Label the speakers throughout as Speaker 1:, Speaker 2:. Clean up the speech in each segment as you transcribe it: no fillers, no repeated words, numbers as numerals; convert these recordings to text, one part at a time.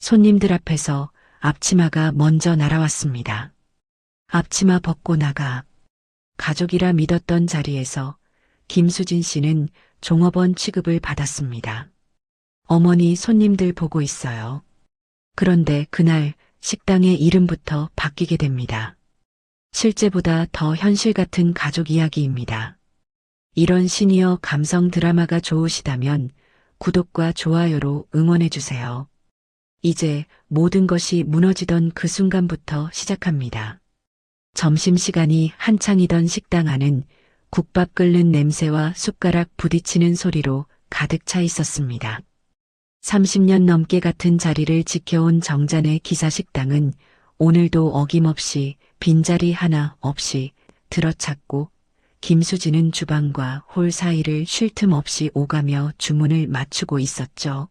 Speaker 1: 손님들 앞에서 앞치마가 먼저 날아왔습니다. 앞치마 벗고 나가. 가족이라 믿었던 자리에서 김수진 씨는 종업원 취급을 받았습니다. 어머니 손님들 보고 있어요. 그런데 그날 식당의 이름부터 바뀌게 됩니다. 실제보다 더 현실 같은 가족 이야기입니다. 이런 시니어 감성 드라마가 좋으시다면 구독과 좋아요로 응원해주세요. 이제 모든 것이 무너지던 그 순간부터 시작합니다. 점심시간이 한창이던 식당 안은 국밥 끓는 냄새와 숟가락 부딪히는 소리로 가득 차 있었습니다. 30년 넘게 같은 자리를 지켜온 정잔의 기사식당은 오늘도 어김없이 빈자리 하나 없이 들어찼고 김수진은 주방과 홀 사이를 쉴 틈 없이 오가며 주문을 맞추고 있었죠.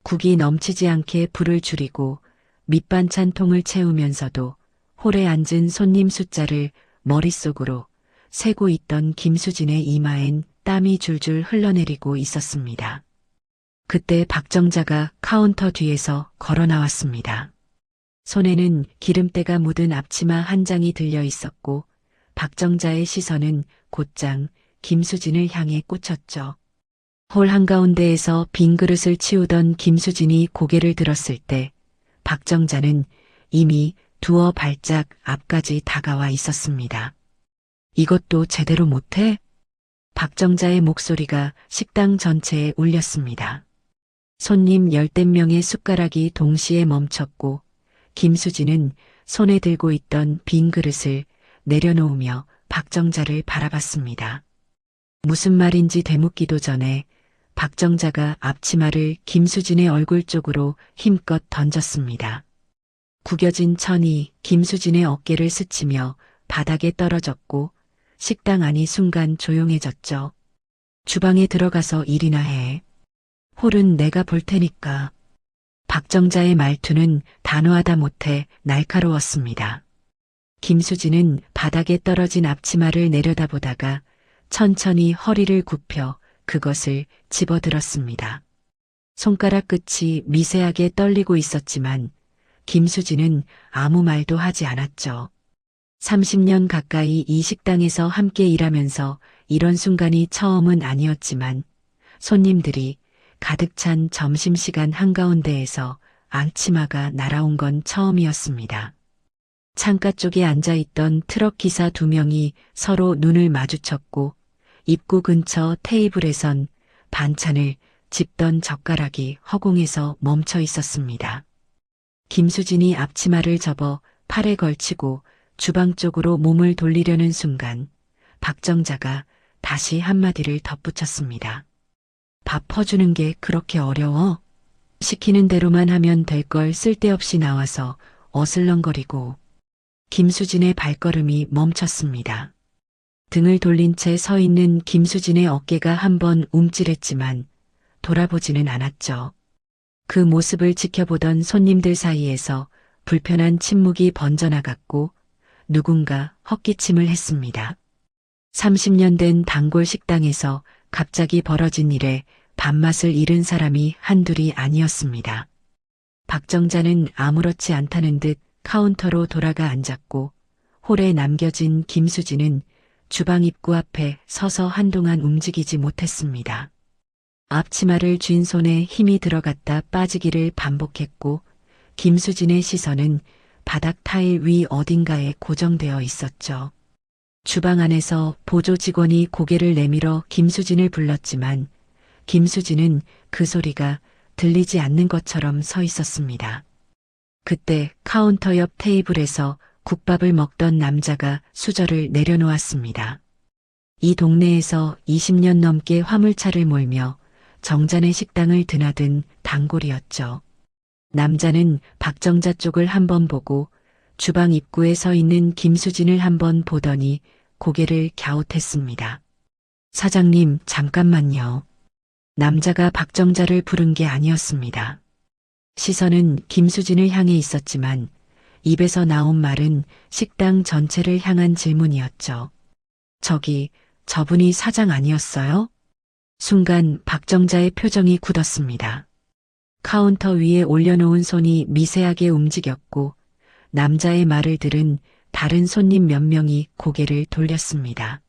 Speaker 1: 국이 넘치지 않게 불을 줄이고 밑반찬 통을 채우면서도 홀에 앉은 손님 숫자를 머릿속으로 세고 있던 김수진의 이마엔 땀이 줄줄 흘러내리고 있었습니다. 그때 박정자가 카운터 뒤에서 걸어 나왔습니다. 손에는 기름때가 묻은 앞치마 한 장이 들려 있었고 박정자의 시선은 곧장 김수진을 향해 꽂혔죠. 홀 한가운데에서 빈 그릇을 치우던 김수진이 고개를 들었을 때 박정자는 이미 두어 발짝 앞까지 다가와 있었습니다. 이것도 제대로 못해? 박정자의 목소리가 식당 전체에 울렸습니다. 손님 열댓 명의 숟가락이 동시에 멈췄고 김수진은 손에 들고 있던 빈 그릇을 내려놓으며 박정자를 바라봤습니다. 무슨 말인지 되묻기도 전에 박정자가 앞치마를 김수진의 얼굴 쪽으로 힘껏 던졌습니다. 구겨진 천이 김수진의 어깨를 스치며 바닥에 떨어졌고 식당 안이 순간 조용해졌죠. 주방에 들어가서 일이나 해. 홀은 내가 볼 테니까. 박정자의 말투는 단호하다 못해 날카로웠습니다. 김수진은 바닥에 떨어진 앞치마를 내려다보다가 천천히 허리를 굽혀 그것을 집어들었습니다. 손가락 끝이 미세하게 떨리고 있었지만 김수진은 아무 말도 하지 않았죠. 30년 가까이 이 식당에서 함께 일하면서 이런 순간이 처음은 아니었지만 손님들이 가득 찬 점심시간 한가운데에서 앞치마가 날아온 건 처음이었습니다. 창가 쪽에 앉아있던 트럭 기사 2명이 서로 눈을 마주쳤고 입구 근처 테이블에선 반찬을 집던 젓가락이 허공에서 멈춰 있었습니다. 김수진이 앞치마를 접어 팔에 걸치고 주방 쪽으로 몸을 돌리려는 순간 박정자가 다시 한마디를 덧붙였습니다. 밥 퍼주는 게 그렇게 어려워? 시키는 대로만 하면 될 걸 쓸데없이 나와서 어슬렁거리고. 김수진의 발걸음이 멈췄습니다. 등을 돌린 채 서 있는 김수진의 어깨가 한번 움찔했지만 돌아보지는 않았죠. 그 모습을 지켜보던 손님들 사이에서 불편한 침묵이 번져나갔고 누군가 헛기침을 했습니다. 30년 된 단골 식당에서 갑자기 벌어진 일에 밥맛을 잃은 사람이 한둘이 아니었습니다. 박정자는 아무렇지 않다는 듯 카운터로 돌아가 앉았고 홀에 남겨진 김수진은 주방 입구 앞에 서서 한동안 움직이지 못했습니다. 앞치마를 쥔 손에 힘이 들어갔다 빠지기를 반복했고 김수진의 시선은 바닥 타일 위 어딘가에 고정되어 있었죠. 주방 안에서 보조 직원이 고개를 내밀어 김수진을 불렀지만 김수진은 그 소리가 들리지 않는 것처럼 서 있었습니다. 그때 카운터 옆 테이블에서 국밥을 먹던 남자가 수저를 내려놓았습니다. 이 동네에서 20년 넘게 화물차를 몰며 정잔의 식당을 드나든 단골이었죠. 남자는 박정자 쪽을 한번 보고 주방 입구에 서 있는 김수진을 한번 보더니 고개를 갸웃했습니다. 사장님, 잠깐만요. 남자가 박정자를 부른 게 아니었습니다. 시선은 김수진을 향해 있었지만 입에서 나온 말은 식당 전체를 향한 질문이었죠. 저분이 사장 아니었어요? 순간 박정자의 표정이 굳었습니다. 카운터 위에 올려놓은 손이 미세하게 움직였고 남자의 말을 들은 다른 손님 몇 명이 고개를 돌렸습니다.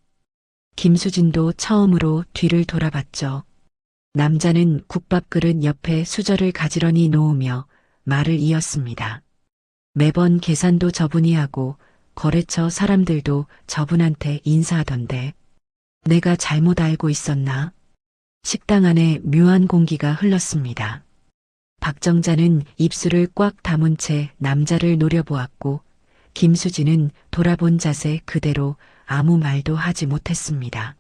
Speaker 1: 김수진도 처음으로 뒤를 돌아봤죠. 남자는 국밥 그릇 옆에 수저를 가지런히 놓으며 말을 이었습니다. 매번 계산도 저분이 하고 거래처 사람들도 저분한테 인사하던데 내가 잘못 알고 있었나? 식당 안에 묘한 공기가 흘렀습니다. 박정자는 입술을 꽉 다문 채 남자를 노려보았고 김수진은 돌아본 자세 그대로 아무 말도 하지 못했습니다.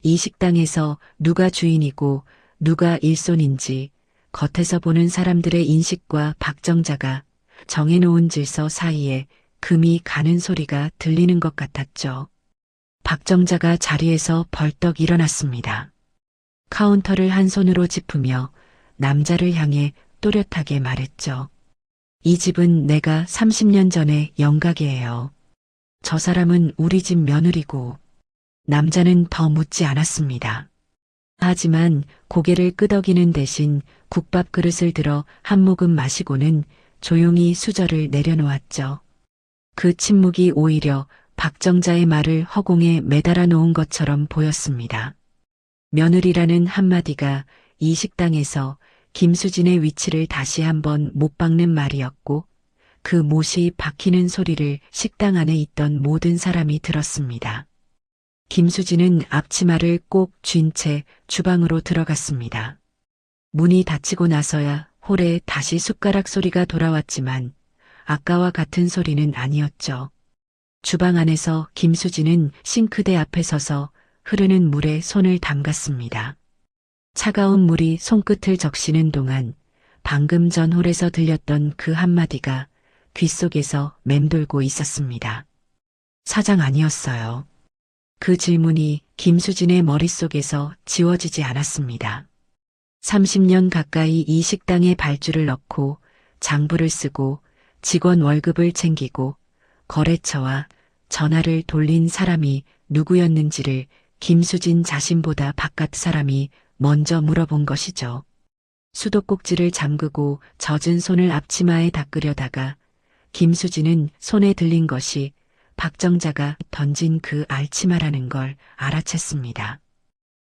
Speaker 1: 이 식당에서 누가 주인이고 누가 일손인지 겉에서 보는 사람들의 인식과 박정자가 정해놓은 질서 사이에 금이 가는 소리가 들리는 것 같았죠. 박정자가 자리에서 벌떡 일어났습니다. 카운터를 한 손으로 짚으며 남자를 향해 또렷하게 말했죠. 이 집은 내가 30년 전에 영가게예요. 저 사람은 우리 집 며느리고. 남자는 더 묻지 않았습니다. 하지만 고개를 끄덕이는 대신 국밥 그릇을 들어 한 모금 마시고는 조용히 수저를 내려놓았죠. 그 침묵이 오히려 박정자의 말을 허공에 매달아 놓은 것처럼 보였습니다. 며느리라는 한마디가 이 식당에서 김수진의 위치를 다시 한번 못 박는 말이었고 그 못이 박히는 소리를 식당 안에 있던 모든 사람이 들었습니다. 김수진은 앞치마를 꼭 쥔 채 주방으로 들어갔습니다. 문이 닫히고 나서야 홀에 다시 숟가락 소리가 돌아왔지만 아까와 같은 소리는 아니었죠. 주방 안에서 김수진은 싱크대 앞에 서서 흐르는 물에 손을 담갔습니다. 차가운 물이 손끝을 적시는 동안 방금 전 홀에서 들렸던 그 한마디가 귓속에서 맴돌고 있었습니다. 사장 아니었어요. 그 질문이 김수진의 머릿속에서 지워지지 않았습니다. 30년 가까이 이 식당에 발주를 넣고 장부를 쓰고 직원 월급을 챙기고 거래처와 전화를 돌린 사람이 누구였는지를 김수진 자신보다 바깥 사람이 먼저 물어본 것이죠. 수도꼭지를 잠그고 젖은 손을 앞치마에 닦으려다가 김수진은 손에 들린 것이 박정자가 던진 그 알치마라는 걸 알아챘습니다.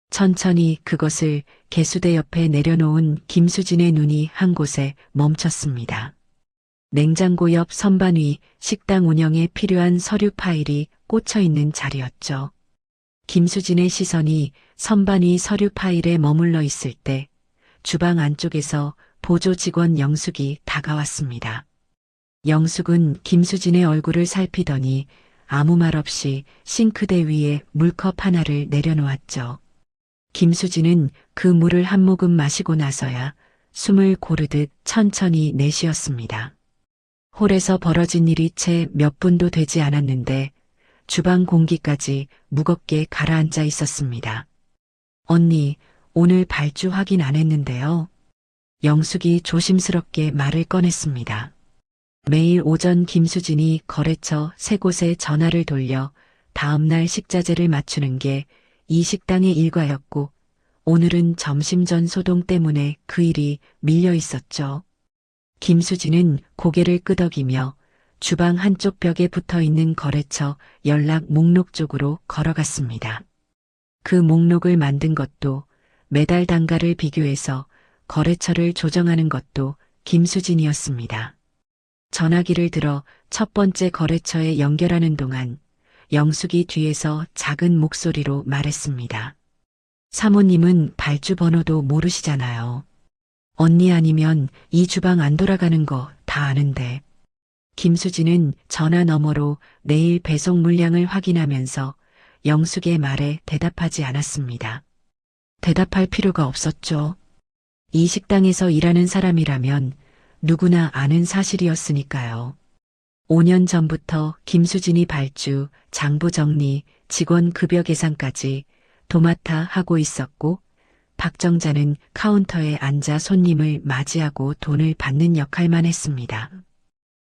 Speaker 1: 천천히 그것을 개수대 옆에 내려놓은 김수진의 눈이 한 곳에 멈췄습니다. 냉장고 옆 선반 위 식당 운영에 필요한 서류 파일이 꽂혀 있는 자리였죠. 김수진의 시선이 선반 위 서류 파일에 머물러 있을 때 주방 안쪽에서 보조 직원 영숙이 다가왔습니다. 영숙은 김수진의 얼굴을 살피더니 아무 말 없이 싱크대 위에 물컵 하나를 내려놓았죠. 김수진은 그 물을 한 모금 마시고 나서야 숨을 고르듯 천천히 내쉬었습니다. 홀에서 벌어진 일이 채 몇 분도 되지 않았는데 주방 공기까지 무겁게 가라앉아 있었습니다. 언니, 오늘 발주 확인 안 했는데요. 영숙이 조심스럽게 말을 꺼냈습니다. 매일 오전 김수진이 거래처 3곳에 전화를 돌려 다음날 식자재를 맞추는 게 이 식당의 일과였고 오늘은 점심 전 소동 때문에 그 일이 밀려 있었죠. 김수진은 고개를 끄덕이며 주방 한쪽 벽에 붙어 있는 거래처 연락 목록 쪽으로 걸어갔습니다. 그 목록을 만든 것도 매달 단가를 비교해서 거래처를 조정하는 것도 김수진이었습니다. 전화기를 들어 첫 번째 거래처에 연결하는 동안 영숙이 뒤에서 작은 목소리로 말했습니다. 사모님은 발주 번호도 모르시잖아요. 언니 아니면 이 주방 안 돌아가는 거 다 아는데. 김수진은 전화 너머로 내일 배송 물량을 확인하면서 영숙의 말에 대답하지 않았습니다. 대답할 필요가 없었죠. 이 식당에서 일하는 사람이라면 누구나 아는 사실이었으니까요. 5년 전부터 김수진이 발주, 장부 정리, 직원 급여 계산까지 도맡아 하고 있었고 박정자는 카운터에 앉아 손님을 맞이하고 돈을 받는 역할만 했습니다.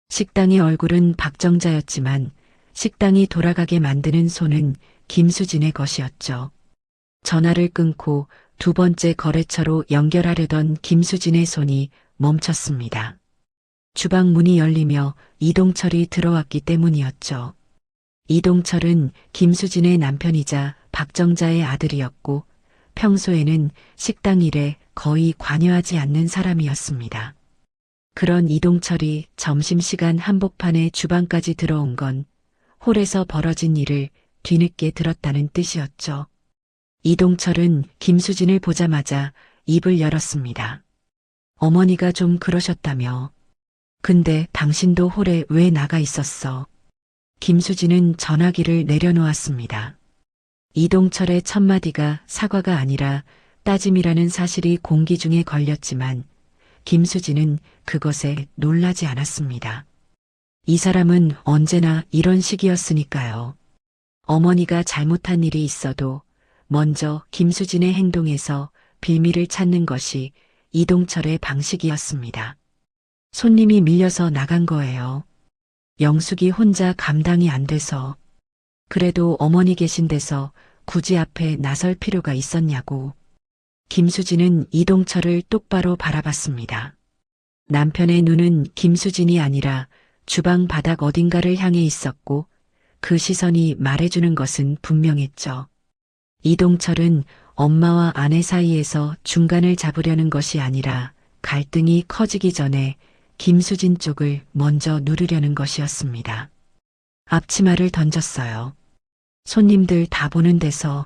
Speaker 1: 식당의 얼굴은 박정자였지만 식당이 돌아가게 만드는 손은 김수진의 것이었죠. 전화를 끊고 두 번째 거래처로 연결하려던 김수진의 손이 멈췄습니다. 주방 문이 열리며 이동철이 들어왔기 때문이었죠. 이동철은 김수진의 남편이자 박정자의 아들이었고 평소에는 식당 일에 거의 관여하지 않는 사람이었습니다. 그런 이동철이 점심시간 한복판에 주방까지 들어온 건 홀에서 벌어진 일을 뒤늦게 들었다는 뜻이었죠. 이동철은 김수진을 보자마자 입을 열었습니다. 어머니가 좀 그러셨다며. 근데 당신도 홀에 왜 나가 있었어? 김수진은 전화기를 내려놓았습니다. 이동철의 첫마디가 사과가 아니라 따짐이라는 사실이 공기 중에 걸렸지만 김수진은 그것에 놀라지 않았습니다. 이 사람은 언제나 이런 식이었으니까요. 어머니가 잘못한 일이 있어도 먼저 김수진의 행동에서 빌미를 찾는 것이 이동철의 방식이었습니다. 손님이 밀려서 나간 거예요. 영숙이 혼자 감당이 안 돼서. 그래도 어머니 계신 데서 굳이 앞에 나설 필요가 있었냐고. 김수진은 이동철을 똑바로 바라봤습니다. 남편의 눈은 김수진이 아니라 주방 바닥 어딘가를 향해 있었고 그 시선이 말해주는 것은 분명했죠. 이동철은 엄마와 아내 사이에서 중간을 잡으려는 것이 아니라 갈등이 커지기 전에 김수진 쪽을 먼저 누르려는 것이었습니다. 앞치마를 던졌어요. 손님들 다 보는 데서.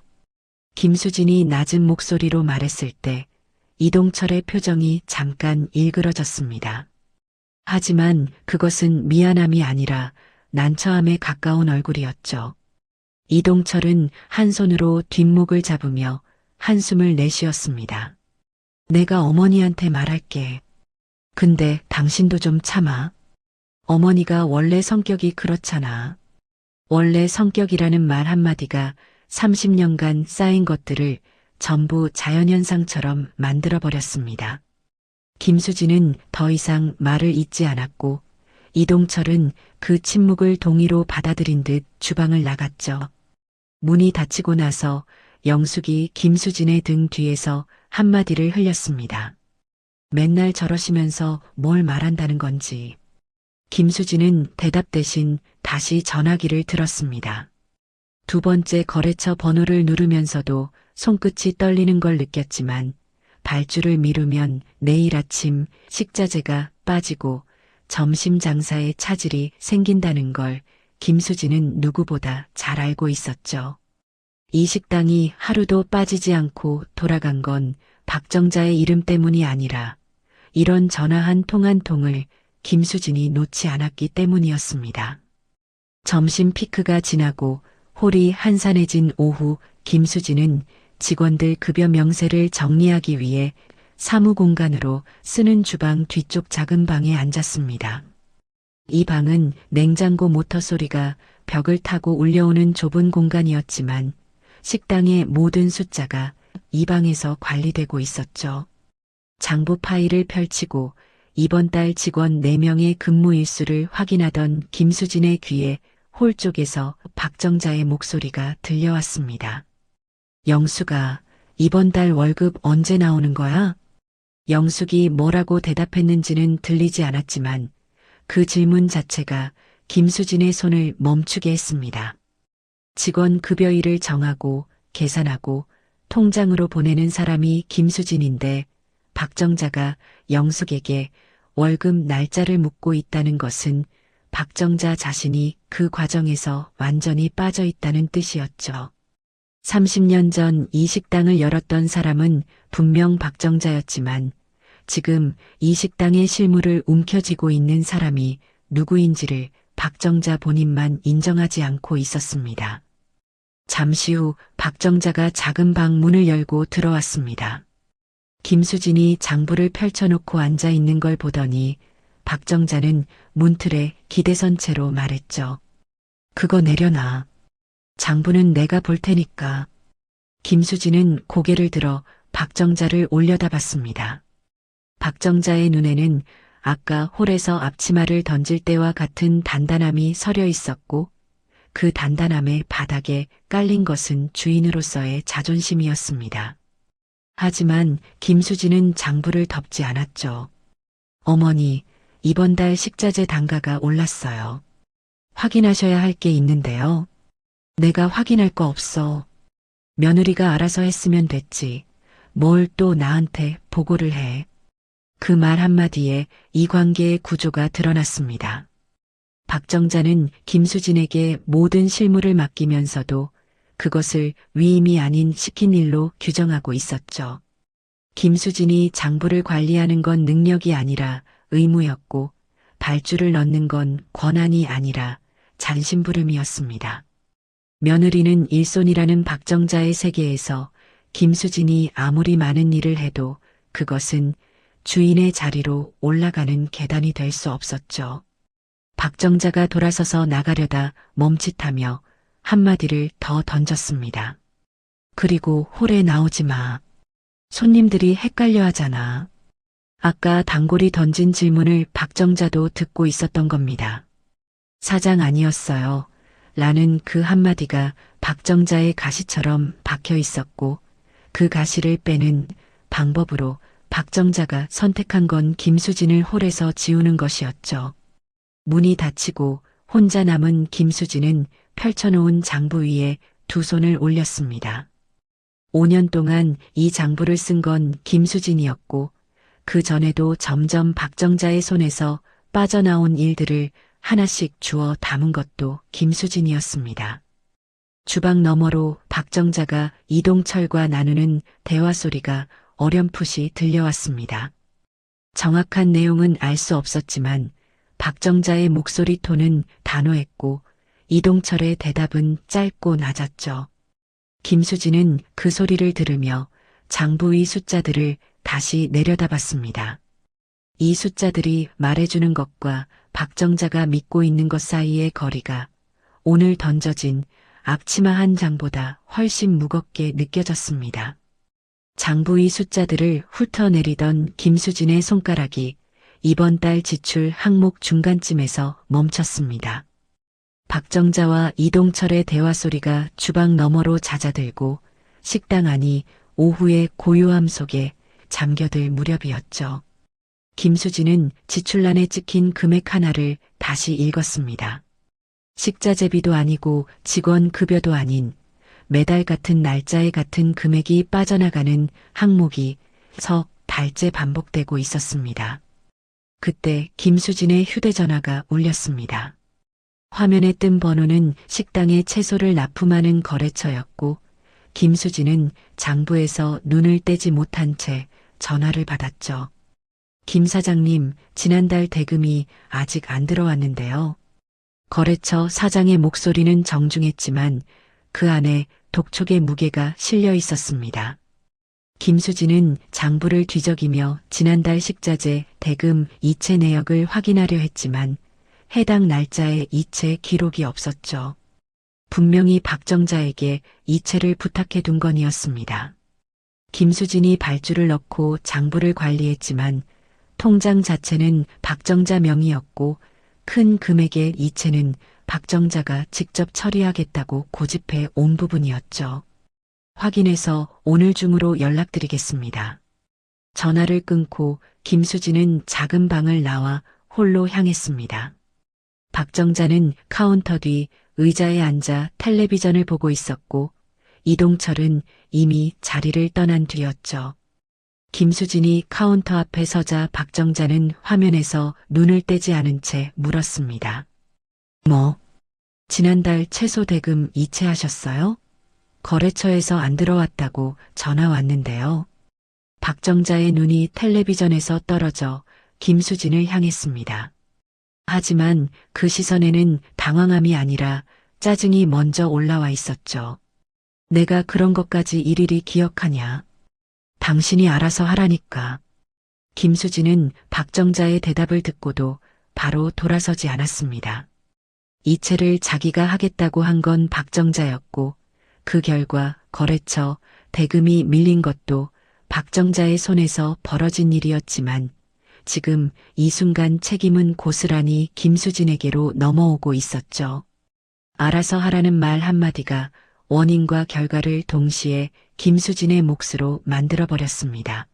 Speaker 1: 김수진이 낮은 목소리로 말했을 때 이동철의 표정이 잠깐 일그러졌습니다. 하지만 그것은 미안함이 아니라 난처함에 가까운 얼굴이었죠. 이동철은 한 손으로 뒷목을 잡으며 한숨을 내쉬었습니다. 내가 어머니한테 말할게. 근데 당신도 좀 참아. 어머니가 원래 성격이 그렇잖아. 원래 성격이라는 말 한마디가 30년간 쌓인 것들을 전부 자연현상처럼 만들어버렸습니다. 김수진은 더 이상 말을 잇지 않았고 이동철은 그 침묵을 동의로 받아들인 듯 주방을 나갔죠. 문이 닫히고 나서 영숙이 김수진의 등 뒤에서 한마디를 흘렸습니다. 맨날 저러시면서 뭘 말한다는 건지. 김수진은 대답 대신 다시 전화기를 들었습니다. 두 번째 거래처 번호를 누르면서도 손끝이 떨리는 걸 느꼈지만 발주를 미루면 내일 아침 식자재가 빠지고 점심 장사에 차질이 생긴다는 걸 김수진은 누구보다 잘 알고 있었죠. 이 식당이 하루도 빠지지 않고 돌아간 건 박정자의 이름 때문이 아니라 이런 전화 한 통 한 통을 김수진이 놓지 않았기 때문이었습니다. 점심 피크가 지나고 홀이 한산해진 오후 김수진은 직원들 급여 명세를 정리하기 위해 사무공간으로 쓰는 주방 뒤쪽 작은 방에 앉았습니다. 이 방은 냉장고 모터 소리가 벽을 타고 울려오는 좁은 공간이었지만 식당의 모든 숫자가 이 방에서 관리되고 있었죠. 장부 파일을 펼치고 이번 달 직원 4명의 근무 일수를 확인하던 김수진의 귀에 홀 쪽에서 박정자의 목소리가 들려왔습니다. 영숙아, 이번 달 월급 언제 나오는 거야? 영숙이 뭐라고 대답했는지는 들리지 않았지만 그 질문 자체가 김수진의 손을 멈추게 했습니다. 직원 급여일을 정하고 계산하고 통장으로 보내는 사람이 김수진인데 박정자가 영숙에게 월급 날짜를 묻고 있다는 것은 박정자 자신이 그 과정에서 완전히 빠져 있다는 뜻이었죠. 30년 전 이 식당을 열었던 사람은 분명 박정자였지만 지금 이 식당의 실무를 움켜쥐고 있는 사람이 누구인지를 박정자 본인만 인정하지 않고 있었습니다. 잠시 후 박정자가 작은 방 문을 열고 들어왔습니다. 김수진이 장부를 펼쳐놓고 앉아 있는 걸 보더니 박정자는 문틀에 기대선 채로 말했죠. 그거 내려놔. 장부는 내가 볼 테니까. 김수진은 고개를 들어 박정자를 올려다봤습니다. 박정자의 눈에는 아까 홀에서 앞치마를 던질 때와 같은 단단함이 서려 있었고 그 단단함의 바닥에 깔린 것은 주인으로서의 자존심이었습니다. 하지만 김수진은 장부를 덮지 않았죠. 어머니, 이번 달 식자재 단가가 올랐어요. 확인하셔야 할 게 있는데요. 내가 확인할 거 없어. 며느리가 알아서 했으면 됐지. 뭘 또 나한테 보고를 해. 그 말 한마디에 이 관계의 구조가 드러났습니다. 박정자는 김수진에게 모든 실무를 맡기면서도 그것을 위임이 아닌 시킨 일로 규정하고 있었죠. 김수진이 장부를 관리하는 건 능력이 아니라 의무였고 발주를 넣는 건 권한이 아니라 잔심부름이었습니다. 며느리는 일손이라는 박정자의 세계에서 김수진이 아무리 많은 일을 해도 그것은 주인의 자리로 올라가는 계단이 될 수 없었죠. 박정자가 돌아서서 나가려다 멈칫하며 한마디를 더 던졌습니다. 그리고 홀에 나오지 마. 손님들이 헷갈려 하잖아. 아까 단골이 던진 질문을 박정자도 듣고 있었던 겁니다. 사장 아니었어요. 라는 그 한마디가 박정자의 가시처럼 박혀 있었고 그 가시를 빼는 방법으로 박정자가 선택한 건 김수진을 홀에서 지우는 것이었죠. 문이 닫히고 혼자 남은 김수진은 펼쳐놓은 장부 위에 두 손을 올렸습니다. 5년 동안 이 장부를 쓴 건 김수진이었고 그 전에도 점점 박정자의 손에서 빠져나온 일들을 하나씩 주워 담은 것도 김수진이었습니다. 주방 너머로 박정자가 이동철과 나누는 대화 소리가 어렴풋이 들려왔습니다. 정확한 내용은 알 수 없었지만 박정자의 목소리 톤은 단호했고 이동철의 대답은 짧고 낮았죠. 김수진은 그 소리를 들으며 장부 위 숫자들을 다시 내려다봤습니다. 이 숫자들이 말해주는 것과 박정자가 믿고 있는 것 사이의 거리가 오늘 던져진 앞치마 한 장보다 훨씬 무겁게 느껴졌습니다. 장부 위 숫자들을 훑어내리던 김수진의 손가락이 이번 달 지출 항목 중간쯤에서 멈췄습니다. 박정자와 이동철의 대화 소리가 주방 너머로 잦아들고 식당 안이 오후의 고요함 속에 잠겨들 무렵이었죠. 김수진은 지출란에 찍힌 금액 하나를 다시 읽었습니다. 식자재비도 아니고 직원 급여도 아닌 매달 같은 날짜에 같은 금액이 빠져나가는 항목이 석 달째 반복되고 있었습니다. 그때 김수진의 휴대전화가 울렸습니다. 화면에 뜬 번호는 식당에 채소를 납품하는 거래처였고 김수진은 장부에서 눈을 떼지 못한 채 전화를 받았죠. 김 사장님, 지난달 대금이 아직 안 들어왔는데요. 거래처 사장의 목소리는 정중했지만 그 안에 독촉의 무게가 실려 있었습니다. 김수진은 장부를 뒤적이며 지난달 식자재 대금 이체 내역을 확인하려 했지만 해당 날짜에 이체 기록이 없었죠. 분명히 박정자에게 이체를 부탁해 둔 건이었습니다. 김수진이 발주를 넣고 장부를 관리했지만 통장 자체는 박정자 명의였고 큰 금액의 이체는 박정자가 직접 처리하겠다고 고집해 온 부분이었죠. 확인해서 오늘 중으로 연락드리겠습니다. 전화를 끊고 김수진은 작은 방을 나와 홀로 향했습니다. 박정자는 카운터 뒤 의자에 앉아 텔레비전을 보고 있었고 이동철은 이미 자리를 떠난 뒤였죠. 김수진이 카운터 앞에 서자 박정자는 화면에서 눈을 떼지 않은 채 물었습니다. 뭐? 지난달 채소 대금 이체하셨어요? 거래처에서 안 들어왔다고 전화 왔는데요. 박정자의 눈이 텔레비전에서 떨어져 김수진을 향했습니다. 하지만 그 시선에는 당황함이 아니라 짜증이 먼저 올라와 있었죠. 내가 그런 것까지 일일이 기억하냐. 당신이 알아서 하라니까. 김수진은 박정자의 대답을 듣고도 바로 돌아서지 않았습니다. 이체를 자기가 하겠다고 한 건 박정자였고 그 결과 거래처 대금이 밀린 것도 박정자의 손에서 벌어진 일이었지만 지금 이 순간 책임은 고스란히 김수진에게로 넘어오고 있었죠. 알아서 하라는 말 한마디가 원인과 결과를 동시에 김수진의 몫으로 만들어버렸습니다.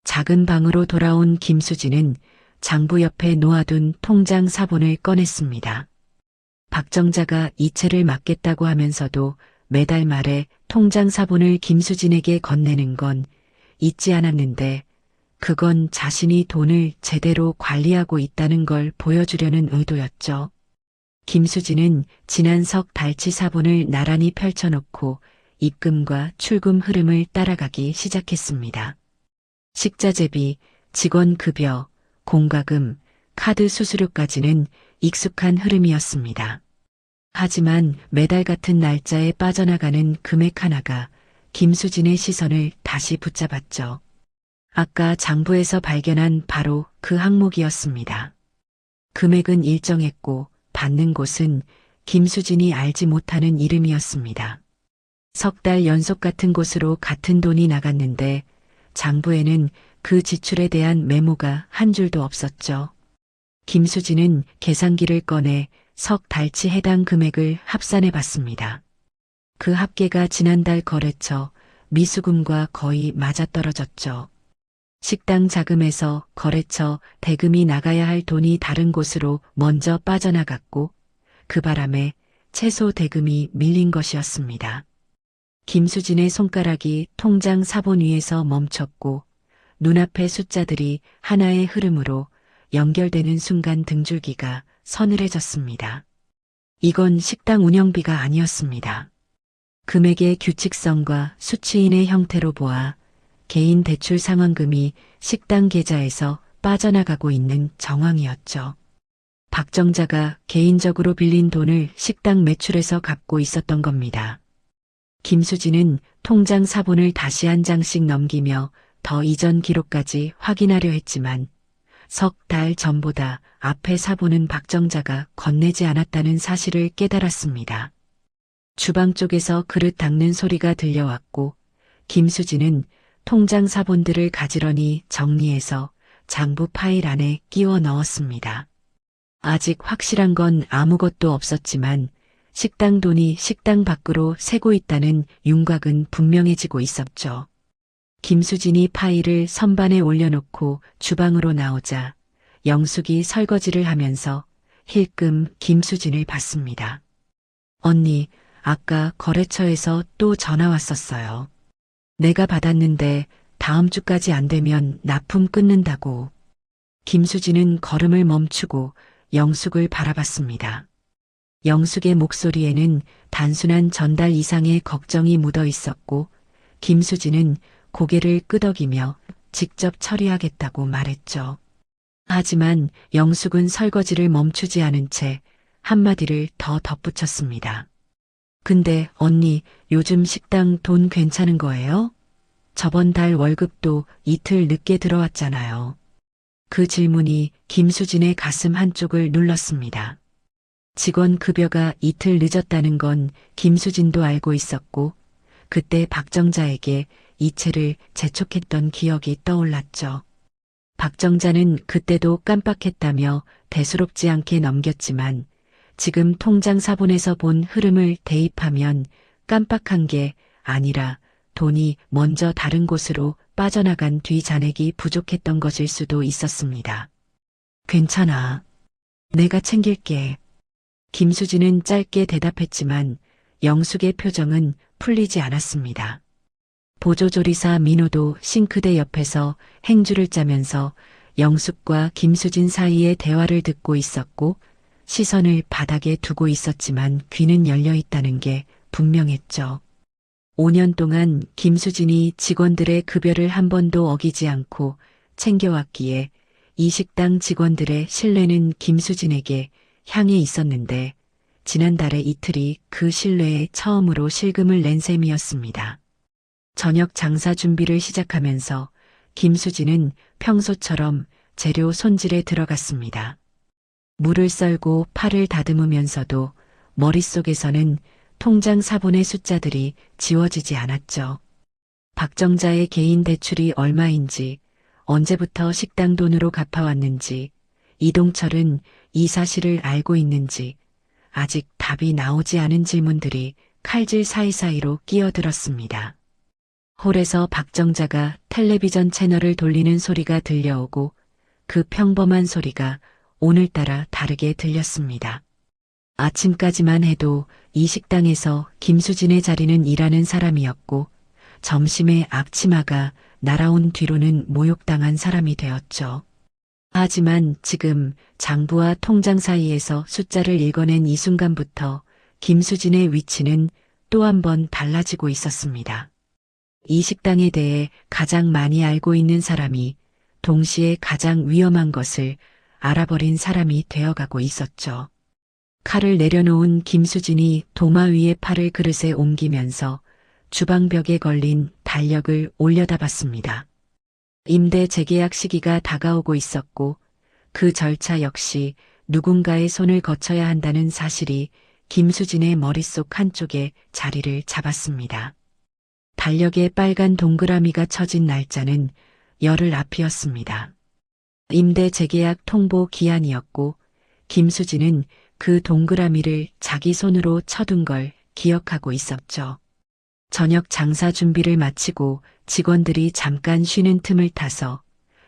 Speaker 1: 작은 방으로 돌아온 김수진은 장부 옆에 놓아둔 통장 사본을 꺼냈습니다. 박정자가 이체를 막겠다고 하면서도 매달 말에 통장 사본을 김수진에게 건네는 건 잊지 않았는데 그건 자신이 돈을 제대로 관리하고 있다는 걸 보여주려는 의도였죠. 김수진은 지난 석 달치 사본을 나란히 펼쳐놓고 입금과 출금 흐름을 따라가기 시작했습니다. 식자재비, 직원 급여, 공과금, 카드 수수료까지는 익숙한 흐름이었습니다. 하지만 매달 같은 날짜에 빠져나가는 금액 하나가 김수진의 시선을 다시 붙잡았죠. 아까 장부에서 발견한 바로 그 항목이었습니다. 금액은 일정했고 받는 곳은 김수진이 알지 못하는 이름이었습니다. 석 달 연속 같은 곳으로 같은 돈이 나갔는데 장부에는 그 지출에 대한 메모가 한 줄도 없었죠. 김수진은 계산기를 꺼내 석 달치 해당 금액을 합산해 봤습니다. 그 합계가 지난달 거래처 미수금과 거의 맞아떨어졌죠. 식당 자금에서 거래처 대금이 나가야 할 돈이 다른 곳으로 먼저 빠져나갔고 그 바람에 채소 대금이 밀린 것이었습니다. 김수진의 손가락이 통장 사본 위에서 멈췄고 눈앞의 숫자들이 하나의 흐름으로 연결되는 순간 등줄기가 서늘해졌습니다. 이건 식당 운영비가 아니었습니다. 금액의 규칙성과 수취인의 형태로 보아 개인 대출 상환금이 식당 계좌에서 빠져나가고 있는 정황이었죠. 박정자가 개인적으로 빌린 돈을 식당 매출에서 갚고 있었던 겁니다. 김수진은 통장 사본을 다시 한 장씩 넘기며 더 이전 기록까지 확인하려 했지만 석 달 전보다 앞에 사본은 박정자가 건네지 않았다는 사실을 깨달았습니다. 주방 쪽에서 그릇 닦는 소리가 들려왔고 김수진은 통장 사본들을 가지런히 정리해서 장부 파일 안에 끼워 넣었습니다. 아직 확실한 건 아무것도 없었지만 식당 돈이 식당 밖으로 새고 있다는 윤곽은 분명해지고 있었죠. 김수진이 파일을 선반에 올려놓고 주방으로 나오자 영숙이 설거지를 하면서 힐끔 김수진을 봤습니다. 언니, 아까 거래처에서 또 전화 왔었어요. 내가 받았는데 다음 주까지 안 되면 납품 끊는다고. 김수진은 걸음을 멈추고 영숙을 바라봤습니다. 영숙의 목소리에는 단순한 전달 이상의 걱정이 묻어 있었고 김수진은 고개를 끄덕이며 직접 처리하겠다고 말했죠. 하지만 영숙은 설거지를 멈추지 않은 채 한마디를 더 덧붙였습니다. 근데 언니, 요즘 식당 돈 괜찮은 거예요? 저번 달 월급도 이틀 늦게 들어왔잖아요. 그 질문이 김수진의 가슴 한쪽을 눌렀습니다. 직원 급여가 이틀 늦었다는 건 김수진도 알고 있었고 그때 박정자에게 이체를 재촉했던 기억이 떠올랐죠. 박정자는 그때도 깜빡했다며 대수롭지 않게 넘겼지만 지금 통장 사본에서 본 흐름을 대입하면 깜빡한 게 아니라 돈이 먼저 다른 곳으로 빠져나간 뒤 잔액이 부족했던 것일 수도 있었습니다. 괜찮아. 내가 챙길게. 김수진은 짧게 대답했지만 영숙의 표정은 풀리지 않았습니다. 보조조리사 민호도 싱크대 옆에서 행주를 짜면서 영숙과 김수진 사이의 대화를 듣고 있었고 시선을 바닥에 두고 있었지만 귀는 열려 있다는 게 분명했죠. 5년 동안 김수진이 직원들의 급여를 한 번도 어기지 않고 챙겨왔기에 이 식당 직원들의 신뢰는 김수진에게 향해 있었는데 지난달에 이틀이 그 신뢰에 처음으로 실금을 낸 셈이었습니다. 저녁 장사 준비를 시작하면서 김수진은 평소처럼 재료 손질에 들어갔습니다. 물을 썰고 파를 다듬으면서도 머릿속에서는 통장 사본의 숫자들이 지워지지 않았죠. 박정자의 개인 대출이 얼마인지, 언제부터 식당 돈으로 갚아왔는지, 이동철은 이 사실을 알고 있는지, 아직 답이 나오지 않은 질문들이 칼질 사이사이로 끼어들었습니다. 홀에서 박정자가 텔레비전 채널을 돌리는 소리가 들려오고 그 평범한 소리가 오늘따라 다르게 들렸습니다. 아침까지만 해도 이 식당에서 김수진의 자리는 일하는 사람이었고 점심에 앞치마가 날아온 뒤로는 모욕당한 사람이 되었죠. 하지만 지금 장부와 통장 사이에서 숫자를 읽어낸 이 순간부터 김수진의 위치는 또 한 번 달라지고 있었습니다. 이 식당에 대해 가장 많이 알고 있는 사람이 동시에 가장 위험한 것을 알아버린 사람이 되어가고 있었죠. 칼을 내려놓은 김수진이 도마 위에 팔을 그릇에 옮기면서 주방벽에 걸린 달력을 올려다봤습니다. 임대 재계약 시기가 다가오고 있었고 그 절차 역시 누군가의 손을 거쳐야 한다는 사실이 김수진의 머릿속 한쪽에 자리를 잡았습니다. 달력에 빨간 동그라미가 쳐진 날짜는 열흘 앞이었습니다. 임대 재계약 통보 기한이었고 김수진은 그 동그라미를 자기 손으로 쳐둔 걸 기억하고 있었죠. 저녁 장사 준비를 마치고 직원들이 잠깐 쉬는 틈을 타서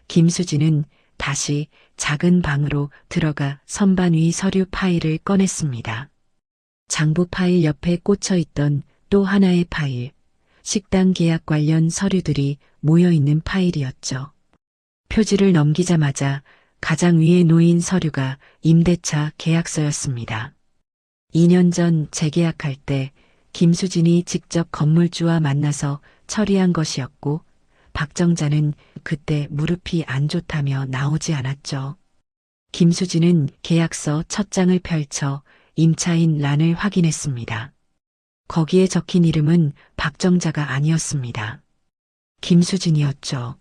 Speaker 1: 김수진은 다시 작은 방으로 들어가 선반 위 서류 파일을 꺼냈습니다. 장부 파일 옆에 꽂혀 있던 또 하나의 파일, 식당 계약 관련 서류들이 모여있는 파일이었죠. 표지를 넘기자마자 가장 위에 놓인 서류가 임대차 계약서였습니다. 2년 전 재계약할 때 김수진이 직접 건물주와 만나서 처리한 것이었고 박정자는 그때 무릎이 안 좋다며 나오지 않았죠. 김수진은 계약서 첫 장을 펼쳐 임차인 란을 확인했습니다. 거기에 적힌 이름은 박정자가 아니었습니다. 김수진이었죠.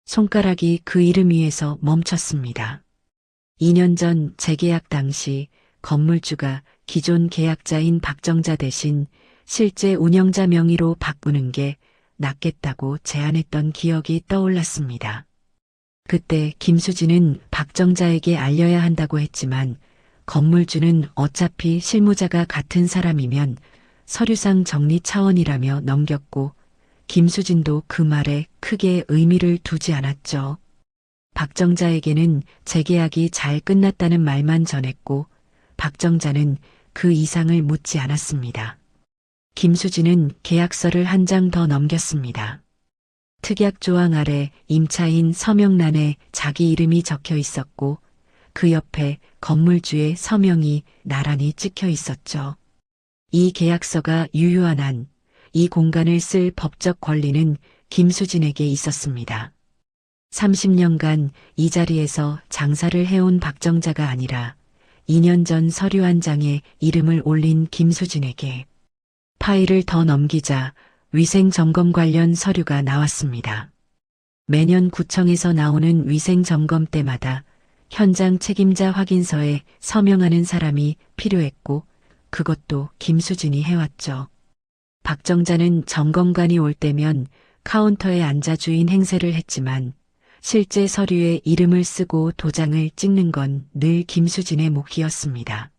Speaker 1: 손가락이 그 이름 위에서 멈췄습니다. 2년 전 재계약 당시 건물주가 기존 계약자인 박정자 대신 실제 운영자 명의로 바꾸는 게 낫겠다고 제안했던 기억이 떠올랐습니다. 그때 김수진은 박정자에게 알려야 한다고 했지만 건물주는 어차피 실무자가 같은 사람이면 서류상 정리 차원이라며 넘겼고 김수진도 그 말에 크게 의미를 두지 않았죠. 박정자에게는 재계약이 잘 끝났다는 말만 전했고 박정자는 그 이상을 묻지 않았습니다. 김수진은 계약서를 한 장 더 넘겼습니다. 특약 조항 아래 임차인 서명란에 자기 이름이 적혀 있었고 그 옆에 건물주의 서명이 나란히 찍혀 있었죠. 이 계약서가 유효한 한 이 공간을 쓸 법적 권리는 김수진에게 있었습니다. 30년간 이 자리에서 장사를 해온 박정자가 아니라 2년 전 서류 한 장에 이름을 올린 김수진에게 파일을 더 넘기자 위생점검 관련 서류가 나왔습니다. 매년 구청에서 나오는 위생점검 때마다 현장 책임자 확인서에 서명하는 사람이 필요했고 그것도 김수진이 해왔죠. 박정자는 점검관이 올 때면 카운터에 앉아 주인 행세를 했지만 실제 서류에 이름을 쓰고 도장을 찍는 건 늘 김수진의 몫이었습니다.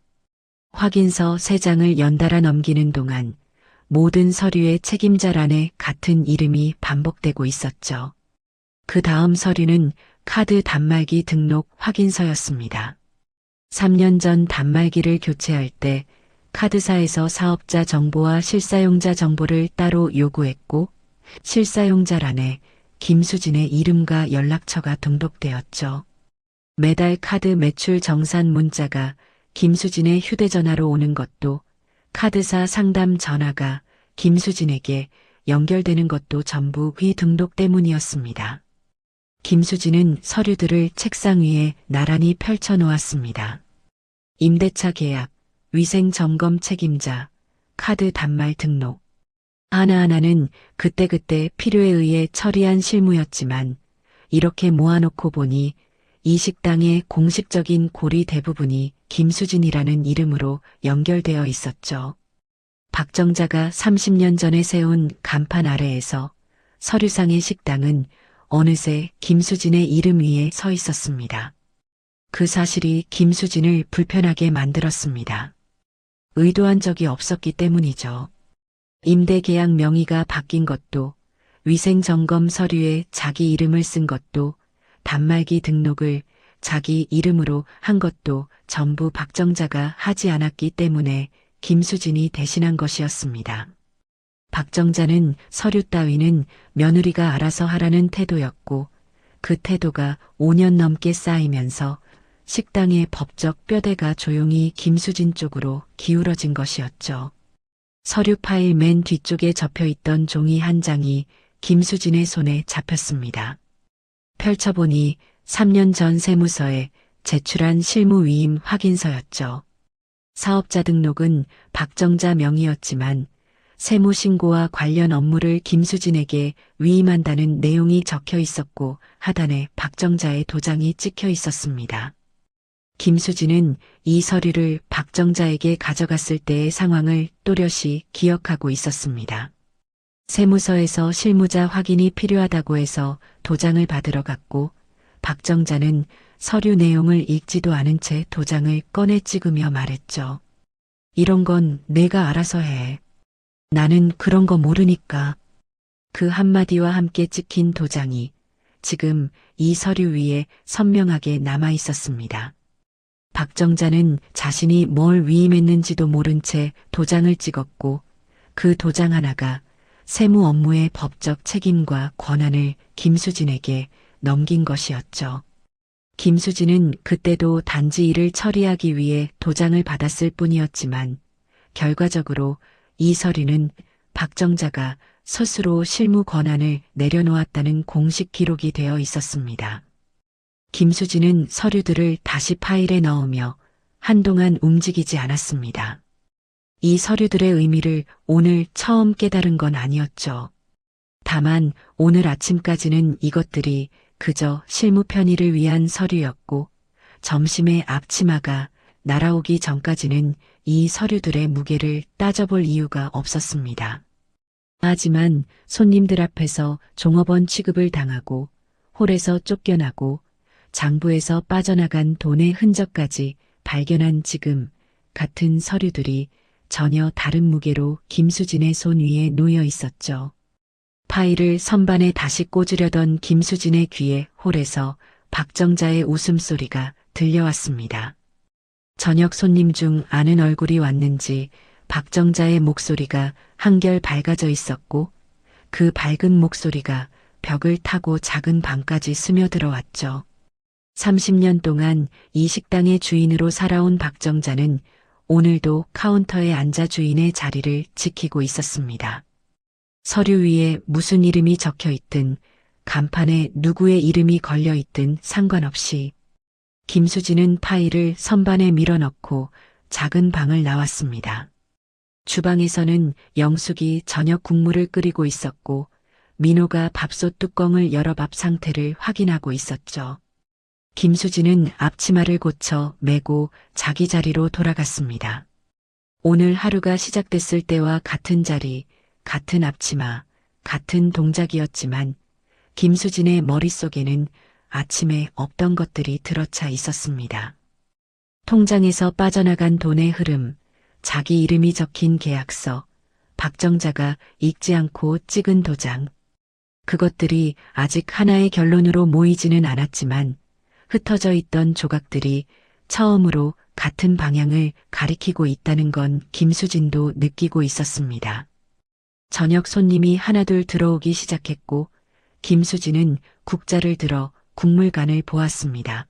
Speaker 1: 확인서 3장을 연달아 넘기는 동안 모든 서류의 책임자란에 같은 이름이 반복되고 있었죠. 그 다음 서류는 카드 단말기 등록 확인서였습니다. 3년 전 단말기를 교체할 때 카드사에서 사업자 정보와 실사용자 정보를 따로 요구했고 실사용자란에 김수진의 이름과 연락처가 등록되었죠. 매달 카드 매출 정산 문자가 김수진의 휴대전화로 오는 것도 카드사 상담 전화가 김수진에게 연결되는 것도 전부 위 등록 때문이었습니다. 김수진은 서류들을 책상 위에 나란히 펼쳐 놓았습니다. 임대차 계약, 위생점검 책임자, 카드 단말 등록. 하나하나는 그때그때 필요에 의해 처리한 실무였지만 이렇게 모아놓고 보니 이 식당의 공식적인 고리 대부분이 김수진이라는 이름으로 연결되어 있었죠. 박정자가 30년 전에 세운 간판 아래에서 서류상의 식당은 어느새 김수진의 이름 위에 서 있었습니다. 그 사실이 김수진을 불편하게 만들었습니다. 의도한 적이 없었기 때문이죠. 임대 계약 명의가 바뀐 것도, 위생 점검 서류에 자기 이름을 쓴 것도, 단말기 등록을 자기 이름으로 한 것도 전부 박정자가 하지 않았기 때문에 김수진이 대신한 것이었습니다. 박정자는 서류 따위는 며느리가 알아서 하라는 태도였고, 그 태도가 5년 넘게 쌓이면서 식당의 법적 뼈대가 조용히 김수진 쪽으로 기울어진 것이었죠. 서류 파일 맨 뒤쪽에 접혀있던 종이 한 장이 김수진의 손에 잡혔습니다. 펼쳐보니 3년 전 세무서에 제출한 실무위임 확인서였죠. 사업자 등록은 박정자 명의였지만 세무신고와 관련 업무를 김수진에게 위임한다는 내용이 적혀 있었고 하단에 박정자의 도장이 찍혀 있었습니다. 김수진은 이 서류를 박정자에게 가져갔을 때의 상황을 또렷이 기억하고 있었습니다. 세무서에서 실무자 확인이 필요하다고 해서 도장을 받으러 갔고 박정자는 서류 내용을 읽지도 않은 채 도장을 꺼내 찍으며 말했죠. 이런 건 내가 알아서 해. 나는 그런 거 모르니까. 그 한마디와 함께 찍힌 도장이 지금 이 서류 위에 선명하게 남아 있었습니다. 박정자는 자신이 뭘 위임했는지도 모른 채 도장을 찍었고 그 도장 하나가 세무 업무의 법적 책임과 권한을 김수진에게 넘긴 것이었죠. 김수진은 그때도 단지 일을 처리하기 위해 도장을 받았을 뿐이었지만 결과적으로 이 서류는 박정자가 스스로 실무 권한을 내려놓았다는 공식 기록이 되어 있었습니다. 김수진은 서류들을 다시 파일에 넣으며 한동안 움직이지 않았습니다. 이 서류들의 의미를 오늘 처음 깨달은 건 아니었죠. 다만 오늘 아침까지는 이것들이 그저 실무 편의를 위한 서류였고 점심에 앞치마가 날아오기 전까지는 이 서류들의 무게를 따져볼 이유가 없었습니다. 하지만 손님들 앞에서 종업원 취급을 당하고 홀에서 쫓겨나고 장부에서 빠져나간 돈의 흔적까지 발견한 지금 같은 서류들이 전혀 다른 무게로 김수진의 손 위에 놓여 있었죠. 파일을 선반에 다시 꽂으려던 김수진의 귀에 홀에서 박정자의 웃음소리가 들려왔습니다. 저녁 손님 중 아는 얼굴이 왔는지 박정자의 목소리가 한결 밝아져 있었고 그 밝은 목소리가 벽을 타고 작은 방까지 스며들어왔죠. 30년 동안 이 식당의 주인으로 살아온 박정자는 오늘도 카운터에 앉아 주인의 자리를 지키고 있었습니다. 서류 위에 무슨 이름이 적혀 있든 간판에 누구의 이름이 걸려 있든 상관없이 김수진은 파일을 선반에 밀어넣고 작은 방을 나왔습니다. 주방에서는 영숙이 저녁 국물을 끓이고 있었고 민호가 밥솥 뚜껑을 열어 밥 상태를 확인하고 있었죠. 김수진은 앞치마를 고쳐 메고 자기 자리로 돌아갔습니다. 오늘 하루가 시작됐을 때와 같은 자리, 같은 앞치마, 같은 동작이었지만 김수진의 머릿속에는 아침에 없던 것들이 들어차 있었습니다. 통장에서 빠져나간 돈의 흐름, 자기 이름이 적힌 계약서, 박정자가 읽지 않고 찍은 도장. 그것들이 아직 하나의 결론으로 모이지는 않았지만 흩어져 있던 조각들이 처음으로 같은 방향을 가리키고 있다는 건 김수진도 느끼고 있었습니다. 저녁 손님이 하나둘 들어오기 시작했고 김수진은 국자를 들어 국물관을 보았습니다.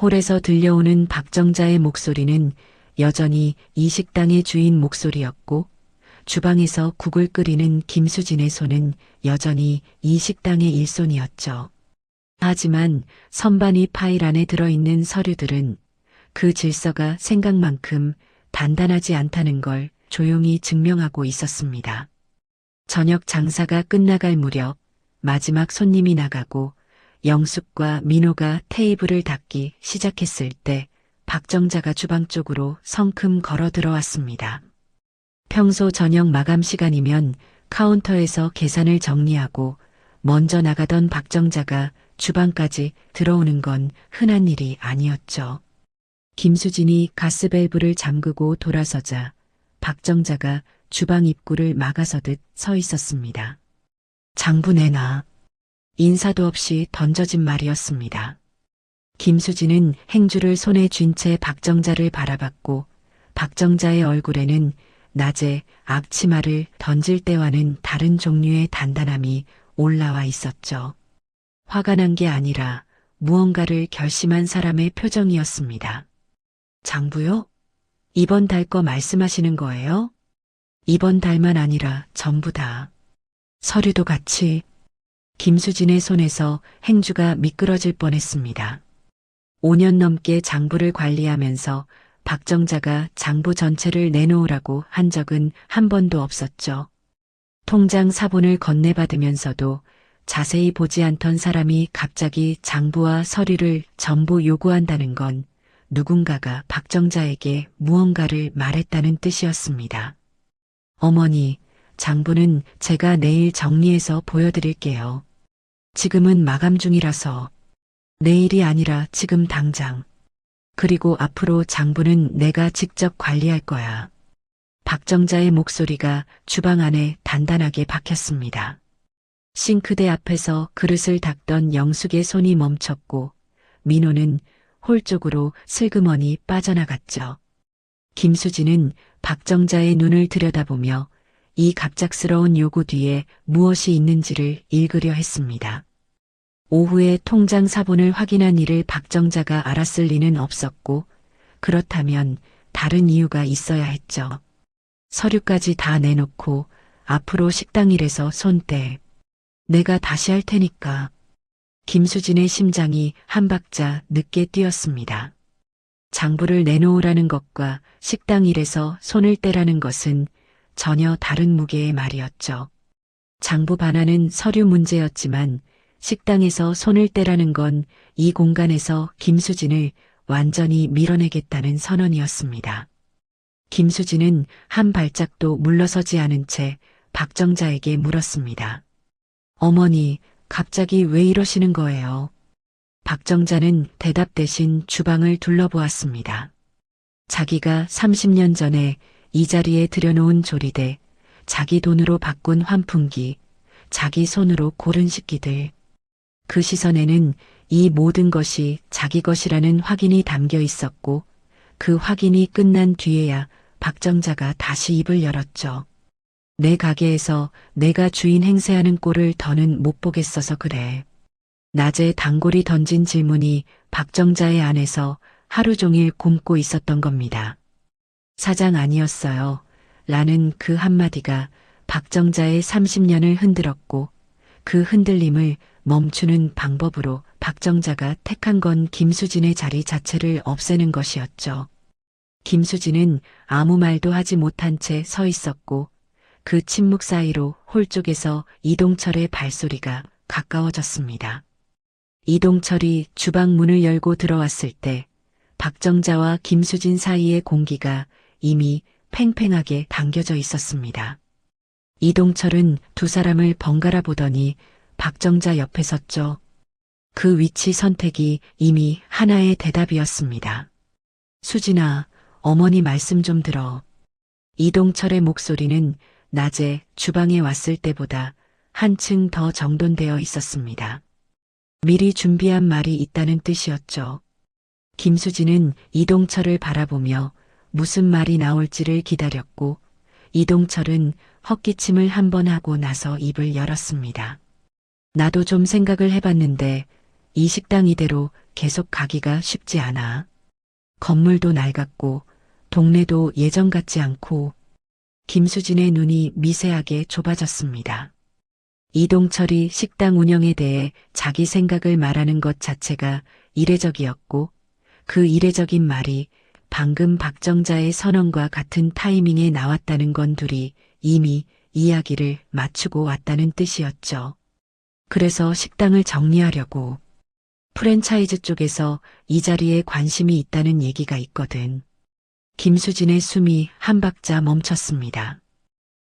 Speaker 1: 홀에서 들려오는 박정자의 목소리는 여전히 이 식당의 주인 목소리였고 주방에서 국을 끓이는 김수진의 손은 여전히 이 식당의 일손이었죠. 하지만 선반위 파일 안에 들어있는 서류들은 그 질서가 생각만큼 단단하지 않다는 걸 조용히 증명하고 있었습니다. 저녁 장사가 끝나갈 무렵 마지막 손님이 나가고 영숙과 민호가 테이블을 닦기 시작했을 때 박정자가 주방 쪽으로 성큼 걸어 들어왔습니다. 평소 저녁 마감 시간이면 카운터에서 계산을 정리하고 먼저 나가던 박정자가 주방까지 들어오는 건 흔한 일이 아니었죠. 김수진이 가스밸브를 잠그고 돌아서자 박정자가 주방 입구를 막아서듯 서 있었습니다. 장부 내놔. 인사도 없이 던져진 말이었습니다. 김수진은 행주를 손에 쥔 채 박정자를 바라봤고 박정자의 얼굴에는 낮에 앞치마를 던질 때와는 다른 종류의 단단함이 올라와 있었죠. 화가 난 게 아니라 무언가를 결심한 사람의 표정이었습니다. 장부요? 이번 달 거 말씀하시는 거예요? 이번 달만 아니라 전부 다. 서류도 같이. 김수진의 손에서 행주가 미끄러질 뻔했습니다. 5년 넘게 장부를 관리하면서 박정자가 장부 전체를 내놓으라고 한 적은 한 번도 없었죠. 통장 사본을 건네받으면서도 자세히 보지 않던 사람이 갑자기 장부와 서류를 전부 요구한다는 건 누군가가 박정자에게 무언가를 말했다는 뜻이었습니다. 어머니, 장부는 제가 내일 정리해서 보여드릴게요. 지금은 마감 중이라서. 내일이 아니라 지금 당장. 그리고 앞으로 장부는 내가 직접 관리할 거야. 박정자의 목소리가 주방 안에 단단하게 박혔습니다. 싱크대 앞에서 그릇을 닦던 영숙의 손이 멈췄고 민호는 홀 쪽으로 슬그머니 빠져나갔죠. 김수진은 박정자의 눈을 들여다보며 이 갑작스러운 요구 뒤에 무엇이 있는지를 읽으려 했습니다. 오후에 통장 사본을 확인한 일을 박정자가 알았을 리는 없었고 그렇다면 다른 이유가 있어야 했죠. 서류까지 다 내놓고 앞으로 식당 일에서 손 떼. 내가 다시 할 테니까. 김수진의 심장이 한 박자 늦게 뛰었습니다. 장부를 내놓으라는 것과 식당 일에서 손을 떼라는 것은 전혀 다른 무게의 말이었죠. 장부 반환은 서류 문제였지만 식당에서 손을 떼라는 건 이 공간에서 김수진을 완전히 밀어내겠다는 선언이었습니다. 김수진은 한 발짝도 물러서지 않은 채 박정자에게 물었습니다. 어머니, 갑자기 왜 이러시는 거예요? 박정자는 대답 대신 주방을 둘러보았습니다. 자기가 30년 전에 이 자리에 들여놓은 조리대, 자기 돈으로 바꾼 환풍기, 자기 손으로 고른 식기들. 그 시선에는 이 모든 것이 자기 것이라는 확인이 담겨 있었고 그 확인이 끝난 뒤에야 박정자가 다시 입을 열었죠. 내 가게에서 내가 주인 행세하는 꼴을 더는 못 보겠어서 그래. 낮에 단골이 던진 질문이 박정자의 안에서 하루 종일 굼고 있었던 겁니다. 사장 아니었어요. 라는 그 한마디가 박정자의 30년을 흔들었고 그 흔들림을 멈추는 방법으로 박정자가 택한 건 김수진의 자리 자체를 없애는 것이었죠. 김수진은 아무 말도 하지 못한 채 서 있었고 그 침묵 사이로 홀 쪽에서 이동철의 발소리가 가까워졌습니다. 이동철이 주방 문을 열고 들어왔을 때 박정자와 김수진 사이의 공기가 이미 팽팽하게 당겨져 있었습니다. 이동철은 두 사람을 번갈아 보더니 박정자 옆에 섰죠. 그 위치 선택이 이미 하나의 대답이었습니다. 수진아, 어머니 말씀 좀 들어. 이동철의 목소리는 낮에 주방에 왔을 때보다 한층 더 정돈되어 있었습니다. 미리 준비한 말이 있다는 뜻이었죠. 김수진은 이동철을 바라보며 무슨 말이 나올지를 기다렸고 이동철은 헛기침을 한 번 하고 나서 입을 열었습니다. 나도 좀 생각을 해봤는데 이 식당 이대로 계속 가기가 쉽지 않아. 건물도 낡았고 동네도 예전 같지 않고. 김수진의 눈이 미세하게 좁아졌습니다. 이동철이 식당 운영에 대해 자기 생각을 말하는 것 자체가 이례적이었고 그 이례적인 말이 방금 박정자의 선언과 같은 타이밍에 나왔다는 건 둘이 이미 이야기를 맞추고 왔다는 뜻이었죠. 그래서 식당을 정리하려고. 프랜차이즈 쪽에서 이 자리에 관심이 있다는 얘기가 있거든. 김수진의 숨이 한 박자 멈췄습니다.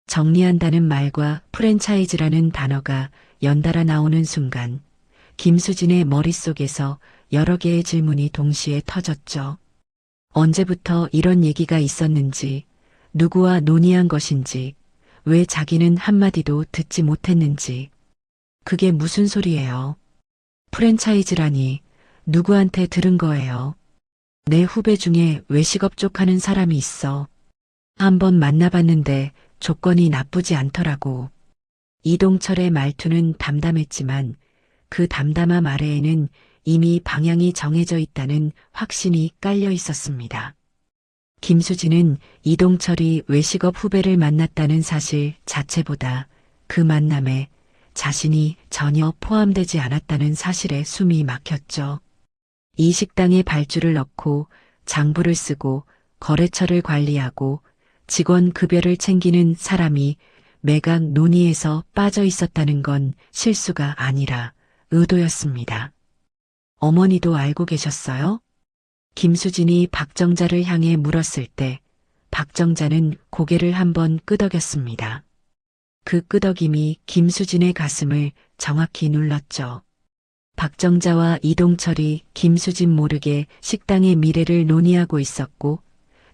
Speaker 1: 정리한다는 말과 프랜차이즈라는 단어가 연달아 나오는 순간 김수진의 머릿속에서 여러 개의 질문이 동시에 터졌죠. 언제부터 이런 얘기가 있었는지, 누구와 논의한 것인지, 왜 자기는 한마디도 듣지 못했는지. 그게 무슨 소리예요? 프랜차이즈라니 누구한테 들은 거예요? 내 후배 중에 외식업 쪽 하는 사람이 있어. 한번 만나봤는데 조건이 나쁘지 않더라고. 이동철의 말투는 담담했지만 그 담담함 아래에는 이미 방향이 정해져 있다는 확신이 깔려 있었습니다. 김수진은 이동철이 외식업 후배를 만났다는 사실 자체보다 그 만남에 자신이 전혀 포함되지 않았다는 사실에 숨이 막혔죠. 이 식당에 발주를 넣고 장부를 쓰고 거래처를 관리하고 직원 급여를 챙기는 사람이 매각 논의에서 빠져 있었다는 건 실수가 아니라 의도였습니다. 어머니도 알고 계셨어요? 김수진이 박정자를 향해 물었을 때 박정자는 고개를 한번 끄덕였습니다. 그 끄덕임이 김수진의 가슴을 정확히 눌렀죠. 박정자와 이동철이 김수진 모르게 식당의 미래를 논의하고 있었고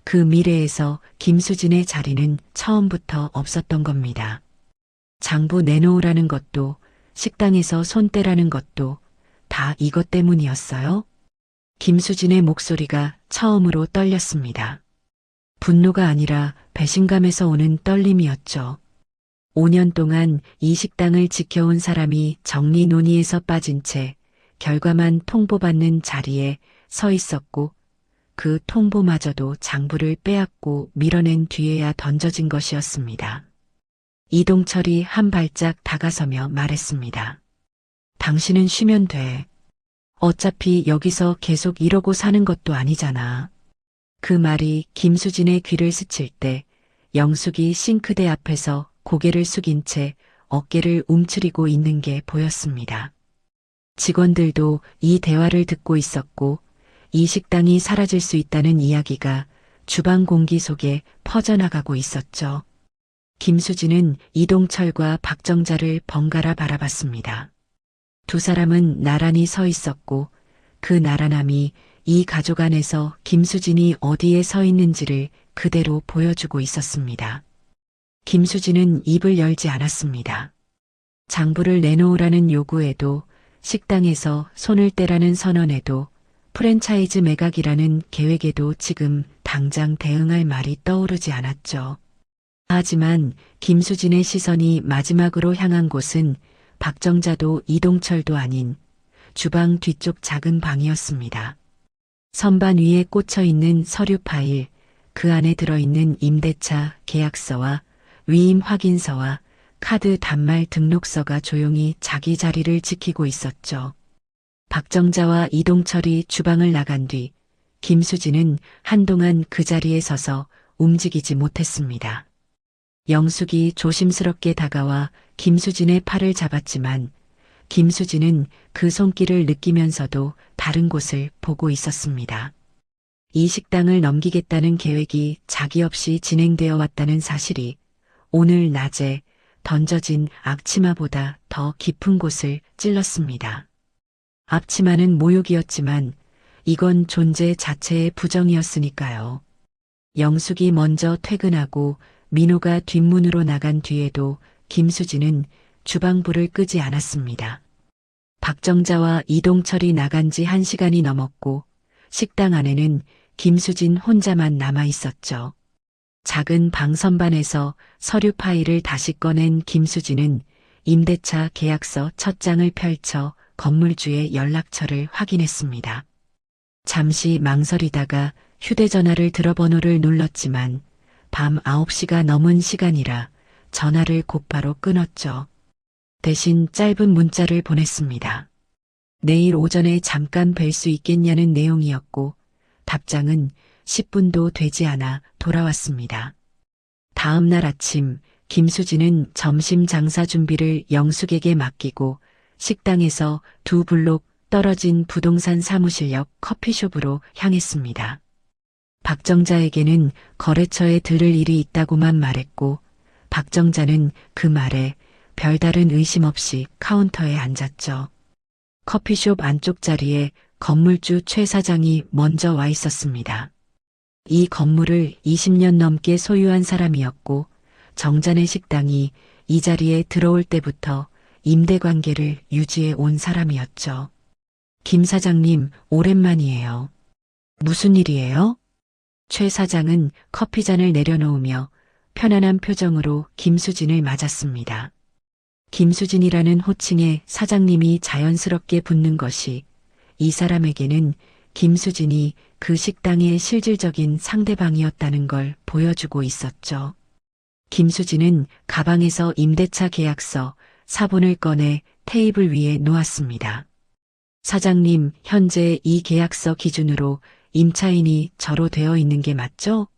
Speaker 1: 그 미래에서 김수진의 자리는 처음부터 없었던 겁니다. 장부 내놓으라는 것도 식당에서 손 떼라는 것도 다 이것 때문이었어요? 김수진의 목소리가 처음으로 떨렸습니다. 분노가 아니라 배신감에서 오는 떨림이었죠. 5년 동안 이 식당을 지켜온 사람이 정리 논의에서 빠진 채 결과만 통보받는 자리에 서 있었고 그 통보마저도 장부를 빼앗고 밀어낸 뒤에야 던져진 것이었습니다. 이동철이 한 발짝 다가서며 말했습니다. 당신은 쉬면 돼. 어차피 여기서 계속 이러고 사는 것도 아니잖아. 그 말이 김수진의 귀를 스칠 때 영숙이 싱크대 앞에서 고개를 숙인 채 어깨를 움츠리고 있는 게 보였습니다. 직원들도 이 대화를 듣고 있었고 이 식당이 사라질 수 있다는 이야기가 주방 공기 속에 퍼져나가고 있었죠. 김수진은 이동철과 박정자를 번갈아 바라봤습니다. 두 사람은 나란히 서 있었고 그 나란함이 이 가족 안에서 김수진이 어디에 서 있는지를 그대로 보여주고 있었습니다. 김수진은 입을 열지 않았습니다. 장부를 내놓으라는 요구에도 식당에서 손을 떼라는 선언에도 프랜차이즈 매각이라는 계획에도 지금 당장 대응할 말이 떠오르지 않았죠. 하지만 김수진의 시선이 마지막으로 향한 곳은 박정자도 이동철도 아닌 주방 뒤쪽 작은 방이었습니다. 선반 위에 꽂혀 있는 서류 파일, 그 안에 들어있는 임대차 계약서와 위임 확인서와 카드 단말 등록서가 조용히 자기 자리를 지키고 있었죠. 박정자와 이동철이 주방을 나간 뒤 김수진은 한동안 그 자리에 서서 움직이지 못했습니다. 영숙이 조심스럽게 다가와 김수진의 팔을 잡았지만 김수진은 그 손길을 느끼면서도 다른 곳을 보고 있었습니다. 이 식당을 넘기겠다는 계획이 자기 없이 진행되어 왔다는 사실이 오늘 낮에 던져진 앞치마보다 더 깊은 곳을 찔렀습니다. 앞치마는 모욕이었지만 이건 존재 자체의 부정이었으니까요. 영숙이 먼저 퇴근하고 민호가 뒷문으로 나간 뒤에도 김수진은 주방불을 끄지 않았습니다. 박정자와 이동철이 나간 지 1시간이 넘었고 식당 안에는 김수진 혼자만 남아 있었죠. 작은 방 선반에서 서류 파일을 다시 꺼낸 김수진은 임대차 계약서 첫 장을 펼쳐 건물주의 연락처를 확인했습니다. 잠시 망설이다가 휴대전화를 들어 번호를 눌렀지만 밤 9시가 넘은 시간이라 전화를 곧바로 끊었죠. 대신 짧은 문자를 보냈습니다. 내일 오전에 잠깐 뵐 수 있겠냐는 내용이었고 답장은 10분도 되지 않아 돌아왔습니다. 다음 날 아침 김수진은 점심 장사 준비를 영숙에게 맡기고 식당에서 2블록 떨어진 부동산 사무실 옆 커피숍으로 향했습니다. 박정자에게는 거래처에 들을 일이 있다고만 말했고 박정자는 그 말에 별다른 의심 없이 카운터에 앉았죠. 커피숍 안쪽 자리에 건물주 최 사장이 먼저 와 있었습니다. 이 건물을 20년 넘게 소유한 사람이었고 정자네 식당이 이 자리에 들어올 때부터 임대 관계를 유지해 온 사람이었죠. 김 사장님, 오랜만이에요. 무슨 일이에요? 최 사장은 커피잔을 내려놓으며 편안한 표정으로 김수진을 맞았습니다. 김수진이라는 호칭에 사장님이 자연스럽게 붙는 것이 이 사람에게는 김수진이 그 식당의 실질적인 상대방이었다는 걸 보여주고 있었죠. 김수진은 가방에서 임대차 계약서 사본을 꺼내 테이블 위에 놓았습니다. 사장님, 현재 이 계약서 기준으로 임차인이 저로 되어 있는 게 맞죠?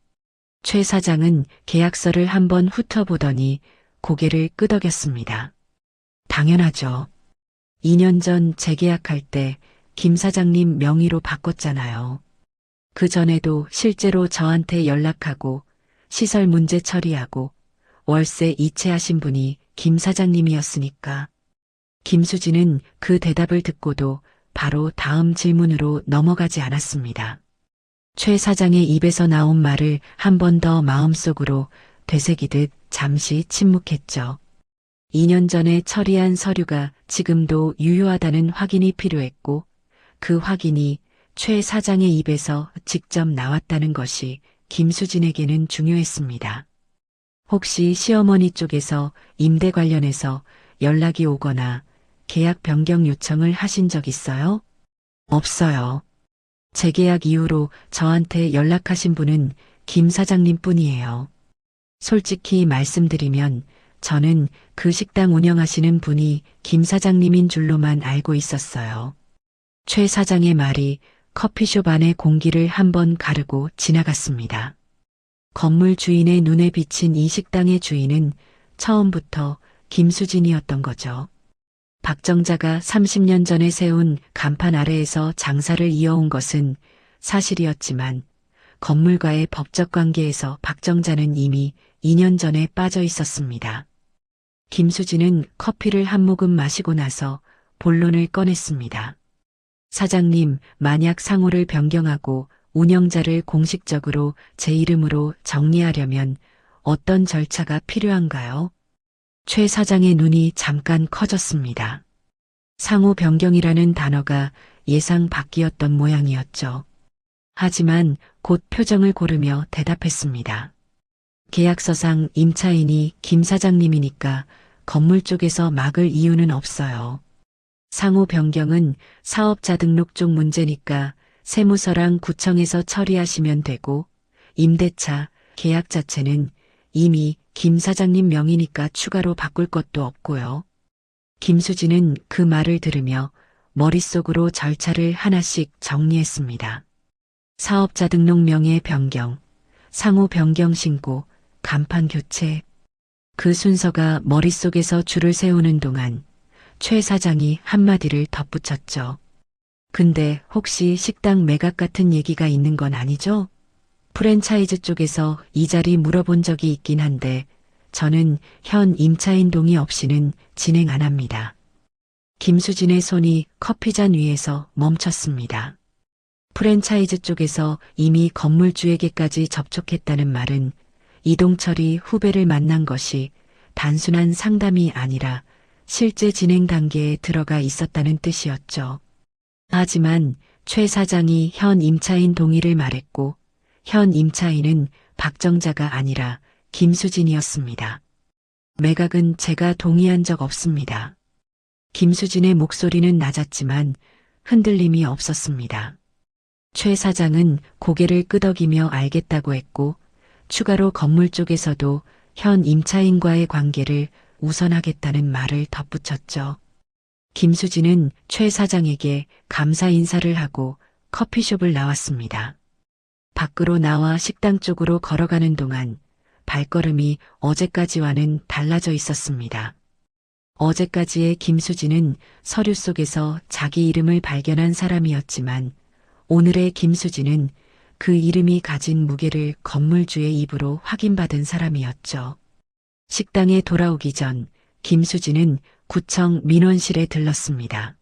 Speaker 1: 최 사장은 계약서를 한번 훑어보더니 고개를 끄덕였습니다. 당연하죠. 2년 전 재계약할 때 김 사장님 명의로 바꿨잖아요. 그 전에도 실제로 저한테 연락하고 시설 문제 처리하고 월세 이체하신 분이 김 사장님이었으니까. 김수진은 그 대답을 듣고도 바로 다음 질문으로 넘어가지 않았습니다. 최 사장의 입에서 나온 말을 한 번 더 마음속으로 되새기듯 잠시 침묵했죠. 2년 전에 처리한 서류가 지금도 유효하다는 확인이 필요했고 그 확인이 최 사장의 입에서 직접 나왔다는 것이 김수진에게는 중요했습니다. 혹시 시어머니 쪽에서 임대 관련해서 연락이 오거나 계약 변경 요청을 하신 적 있어요? 없어요. 재계약 이후로 저한테 연락하신 분은 김 사장님 뿐이에요. 솔직히 말씀드리면 저는 그 식당 운영하시는 분이 김 사장님인 줄로만 알고 있었어요. 최 사장의 말이 커피숍 안의 공기를 한번 가르고 지나갔습니다. 건물 주인의 눈에 비친 이 식당의 주인은 처음부터 김수진이었던 거죠. 박정자가 30년 전에 세운 간판 아래에서 장사를 이어온 것은 사실이었지만 건물과의 법적 관계에서 박정자는 이미 2년 전에 빠져 있었습니다. 김수진은 커피를 한 모금 마시고 나서 본론을 꺼냈습니다. 사장님, 만약 상호를 변경하고 운영자를 공식적으로 제 이름으로 정리하려면 어떤 절차가 필요한가요? 최 사장의 눈이 잠깐 커졌습니다. 상호 변경이라는 단어가 예상 밖이었던 모양이었죠. 하지만 곧 표정을 고르며 대답했습니다. 계약서상 임차인이 김 사장님이니까 건물 쪽에서 막을 이유는 없어요. 상호 변경은 사업자 등록 쪽 문제니까 세무서랑 구청에서 처리하시면 되고 임대차, 계약 자체는 이미 김 사장님 명의니까 추가로 바꿀 것도 없고요. 김수진은 그 말을 들으며 머릿속으로 절차를 하나씩 정리했습니다. 사업자 등록 명의 변경, 상호 변경 신고, 간판 교체. 그 순서가 머릿속에서 줄을 세우는 동안 최 사장이 한마디를 덧붙였죠. 근데 혹시 식당 매각 같은 얘기가 있는 건 아니죠? 프랜차이즈 쪽에서 이 자리 물어본 적이 있긴 한데 저는 현 임차인 동의 없이는 진행 안 합니다. 김수진의 손이 커피잔 위에서 멈췄습니다. 프랜차이즈 쪽에서 이미 건물주에게까지 접촉했다는 말은 이동철이 후배를 만난 것이 단순한 상담이 아니라 실제 진행 단계에 들어가 있었다는 뜻이었죠. 하지만 최 사장이 현 임차인 동의를 말했고 현 임차인은 박정자가 아니라 김수진이었습니다. 매각은 제가 동의한 적 없습니다. 김수진의 목소리는 낮았지만 흔들림이 없었습니다. 최 사장은 고개를 끄덕이며 알겠다고 했고 추가로 건물 쪽에서도 현 임차인과의 관계를 우선하겠다는 말을 덧붙였죠. 김수진은 최 사장에게 감사 인사를 하고 커피숍을 나왔습니다. 밖으로 나와 식당 쪽으로 걸어가는 동안 발걸음이 어제까지와는 달라져 있었습니다. 어제까지의 김수진은 서류 속에서 자기 이름을 발견한 사람이었지만 오늘의 김수진은 그 이름이 가진 무게를 건물주의 입으로 확인받은 사람이었죠. 식당에 돌아오기 전 김수진은 구청 민원실에 들렀습니다.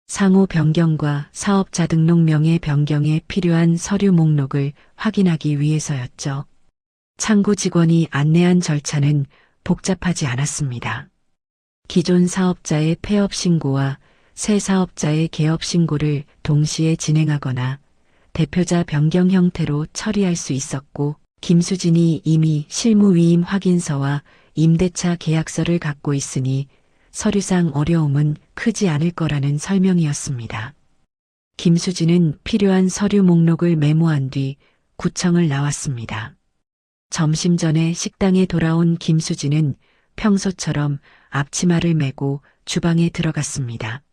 Speaker 1: 상호 변경과 사업자 등록 명의 변경에 필요한 서류 목록을 확인하기 위해서였죠. 창구 직원이 안내한 절차는 복잡하지 않았습니다. 기존 사업자의 폐업 신고와 새 사업자의 개업 신고를 동시에 진행하거나 대표자 변경 형태로 처리할 수 있었고, 김수진이 이미 실무위임 확인서와 임대차 계약서를 갖고 있으니 서류상 어려움은 크지 않을 거라는 설명이었습니다. 김수진은 필요한 서류 목록을 메모한 뒤 구청을 나왔습니다. 점심 전에 식당에 돌아온 김수진은 평소처럼 앞치마를 메고 주방에 들어갔습니다.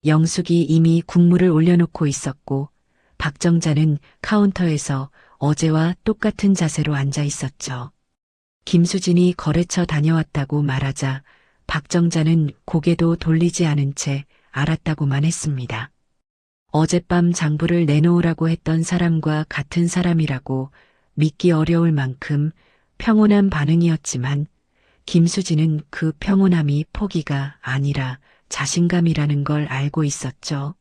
Speaker 1: 영숙이 이미 국물을 올려놓고 있었고, 박정자는 카운터에서 어제와 똑같은 자세로 앉아 있었죠. 김수진이 거래처 다녀왔다고 말하자 박정자는 고개도 돌리지 않은 채 알았다고만 했습니다. 어젯밤 장부를 내놓으라고 했던 사람과 같은 사람이라고 믿기 어려울 만큼 평온한 반응이었지만, 김수진은 그 평온함이 포기가 아니라 자신감이라는 걸 알고 있었죠.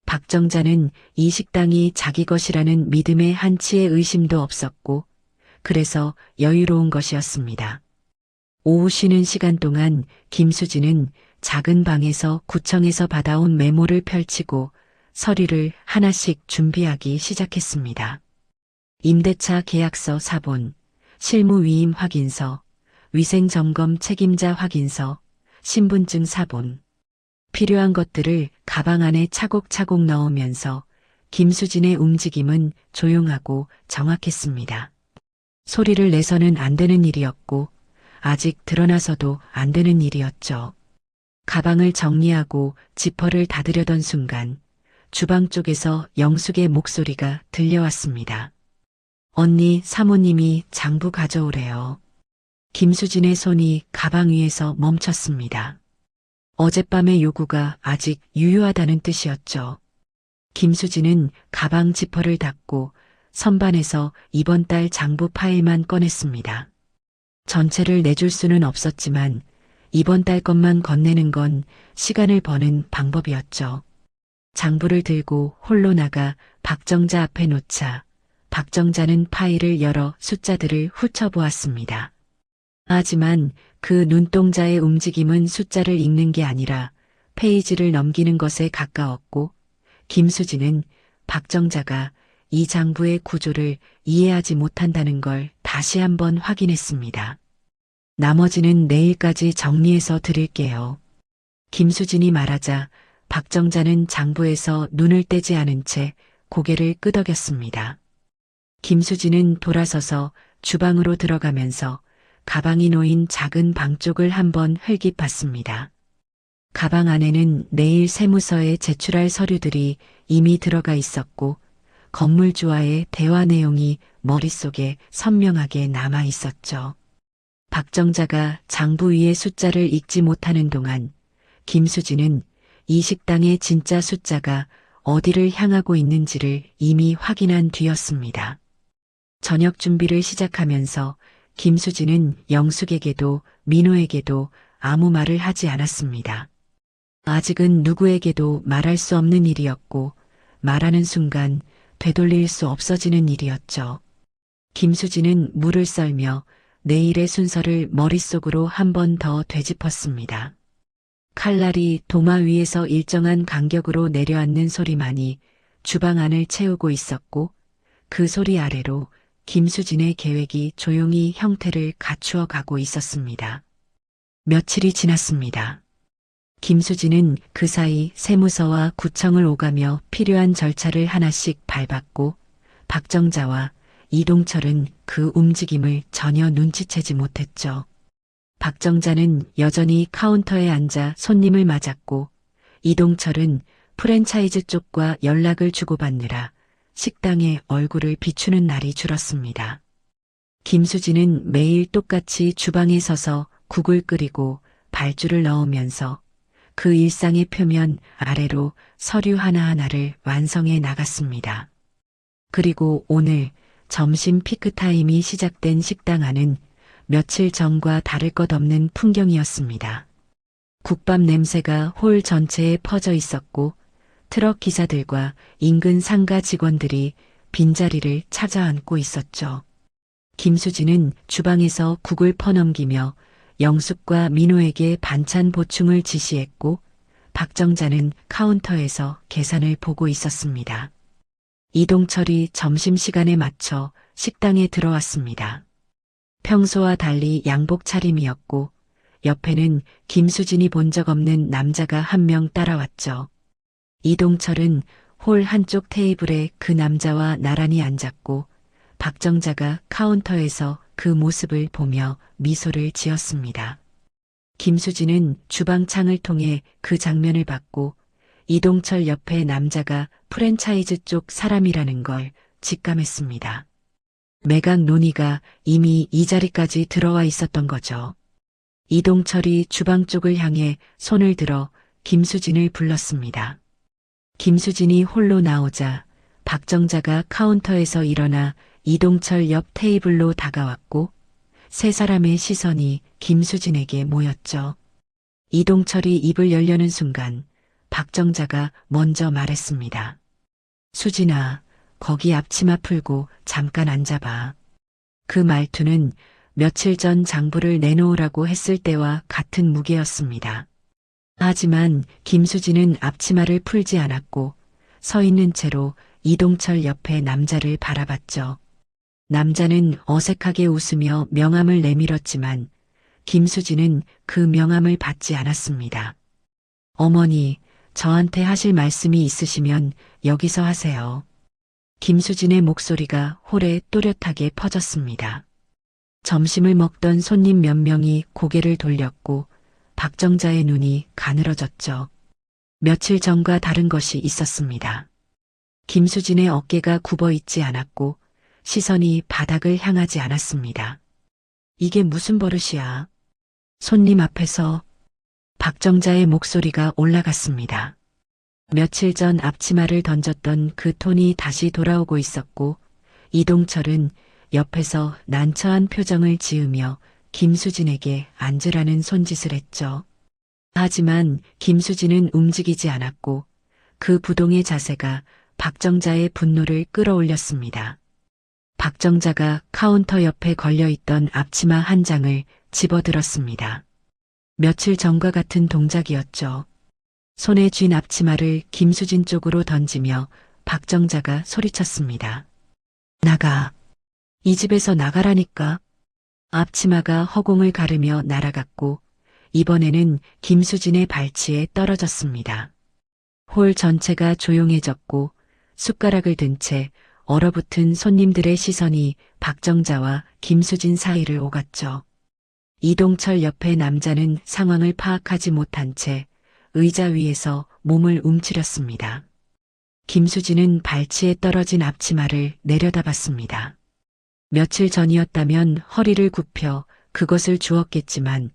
Speaker 1: 박정자는 이 식당이 자기 것이라는 믿음의 한치의 의심도 없었고, 그래서 여유로운 것이었습니다. 오후 쉬는 시간 동안 김수진은 작은 방에서 구청에서 받아온 메모를 펼치고 서류를 하나씩 준비하기 시작했습니다. 임대차 계약서 사본, 실무위임 확인서, 위생점검 책임자 확인서, 신분증 사본. 필요한 것들을 가방 안에 차곡차곡 넣으면서 김수진의 움직임은 조용하고 정확했습니다. 소리를 내서는 안 되는 일이었고, 아직 드러나서도 안 되는 일이었죠. 가방을 정리하고 지퍼를 닫으려던 순간 주방 쪽에서 영숙의 목소리가 들려왔습니다. 언니, 사모님이 장부 가져오래요. 김수진의 손이 가방 위에서 멈췄습니다. 어젯밤의 요구가 아직 유효하다는 뜻이었죠. 김수진은 가방 지퍼를 닫고 선반에서 이번 달 장부 파일만 꺼냈습니다. 전체를 내줄 수는 없었지만 이번 달 것만 건네는 건 시간을 버는 방법이었죠. 장부를 들고 홀로 나가 박정자 앞에 놓자 박정자는 파일을 열어 숫자들을 훑어보았습니다. 하지만 그 눈동자의 움직임은 숫자를 읽는 게 아니라 페이지를 넘기는 것에 가까웠고, 김수진은 박정자가 이 장부의 구조를 이해하지 못한다는 걸 다시 한번 확인했습니다. 나머지는 내일까지 정리해서 드릴게요. 김수진이 말하자 박정자는 장부에서 눈을 떼지 않은 채 고개를 끄덕였습니다. 김수진은 돌아서서 주방으로 들어가면서 가방이 놓인 작은 방 쪽을 한번 흘깃봤습니다. 가방 안에는 내일 세무서에 제출할 서류들이 이미 들어가 있었고, 건물주와의 대화 내용이 머릿속에 선명하게 남아 있었죠. 박정자가 장부 위의 숫자를 읽지 못하는 동안 김수진은 이 식당의 진짜 숫자가 어디를 향하고 있는지를 이미 확인한 뒤였습니다. 저녁 준비를 시작하면서 김수진은 영숙에게도 민호에게도 아무 말을 하지 않았습니다. 아직은 누구에게도 말할 수 없는 일이었고, 말하는 순간 되돌릴 수 없어지는 일이었죠. 김수진은 물을 썰며 내일의 순서를 머릿속으로 한 번 더 되짚었습니다. 칼날이 도마 위에서 일정한 간격으로 내려앉는 소리만이 주방 안을 채우고 있었고, 그 소리 아래로 김수진의 계획이 조용히 형태를 갖추어 가고 있었습니다. 며칠이 지났습니다. 김수진은 그 사이 세무서와 구청을 오가며 필요한 절차를 하나씩 밟았고, 박정자와 이동철은 그 움직임을 전혀 눈치채지 못했죠. 박정자는 여전히 카운터에 앉아 손님을 맞았고, 이동철은 프랜차이즈 쪽과 연락을 주고받느라 식당에 얼굴을 비추는 날이 줄었습니다. 김수진은 매일 똑같이 주방에 서서 국을 끓이고 발주를 넣으면서 그 일상의 표면 아래로 서류 하나하나를 완성해 나갔습니다. 그리고 오늘 점심 피크타임이 시작된 식당 안은 며칠 전과 다를 것 없는 풍경이었습니다. 국밥 냄새가 홀 전체에 퍼져 있었고 트럭 기사들과 인근 상가 직원들이 빈자리를 찾아앉고 있었죠. 김수진은 주방에서 국을 퍼넘기며 영숙과 민호에게 반찬 보충을 지시했고 박정자는 카운터에서 계산을 보고 있었습니다. 이동철이 점심시간에 맞춰 식당에 들어왔습니다. 평소와 달리 양복 차림이었고 옆에는 김수진이 본 적 없는 남자가 한 명 따라왔죠. 이동철은 홀 한쪽 테이블에 그 남자와 나란히 앉았고 박정자가 카운터에서 그 모습을 보며 미소를 지었습니다. 김수진은 주방 창을 통해 그 장면을 봤고 이동철 옆에 남자가 프랜차이즈 쪽 사람이라는 걸 직감했습니다. 매각 논의가 이미 이 자리까지 들어와 있었던 거죠. 이동철이 주방 쪽을 향해 손을 들어 김수진을 불렀습니다. 김수진이 홀로 나오자 박정자가 카운터에서 일어나 이동철 옆 테이블로 다가왔고 세 사람의 시선이 김수진에게 모였죠. 이동철이 입을 열려는 순간 박정자가 먼저 말했습니다. 수진아, 거기 앞치마 풀고 잠깐 앉아봐. 그 말투는 며칠 전 장부를 내놓으라고 했을 때와 같은 무게였습니다. 하지만 김수진은 앞치마를 풀지 않았고 서 있는 채로 이동철 옆에 남자를 바라봤죠. 남자는 어색하게 웃으며 명함을 내밀었지만 김수진은 그 명함을 받지 않았습니다. 어머니, 저한테 하실 말씀이 있으시면 여기서 하세요. 김수진의 목소리가 홀에 또렷하게 퍼졌습니다. 점심을 먹던 손님 몇 명이 고개를 돌렸고 박정자의 눈이 가늘어졌죠. 며칠 전과 다른 것이 있었습니다. 김수진의 어깨가 굽어 있지 않았고 시선이 바닥을 향하지 않았습니다. 이게 무슨 버릇이야? 손님 앞에서 박정자의 목소리가 올라갔습니다. 며칠 전 앞치마를 던졌던 그 톤이 다시 돌아오고 있었고 이동철은 옆에서 난처한 표정을 지으며 김수진에게 앉으라는 손짓을 했죠. 하지만 김수진은 움직이지 않았고 그 부동의 자세가 박정자의 분노를 끌어올렸습니다. 박정자가 카운터 옆에 걸려있던 앞치마 한 장을 집어들었습니다. 며칠 전과 같은 동작이었죠. 손에 쥔 앞치마를 김수진 쪽으로 던지며 박정자가 소리쳤습니다. 나가. 이 집에서 나가라니까. 앞치마가 허공을 가르며 날아갔고 이번에는 김수진의 발치에 떨어졌습니다. 홀 전체가 조용해졌고 숟가락을 든 채 얼어붙은 손님들의 시선이 박정자와 김수진 사이를 오갔죠. 이동철 옆의 남자는 상황을 파악하지 못한 채 의자 위에서 몸을 움츠렸습니다. 김수진은 발치에 떨어진 앞치마를 내려다봤습니다. 며칠 전이었다면 허리를 굽혀 그것을 주었겠지만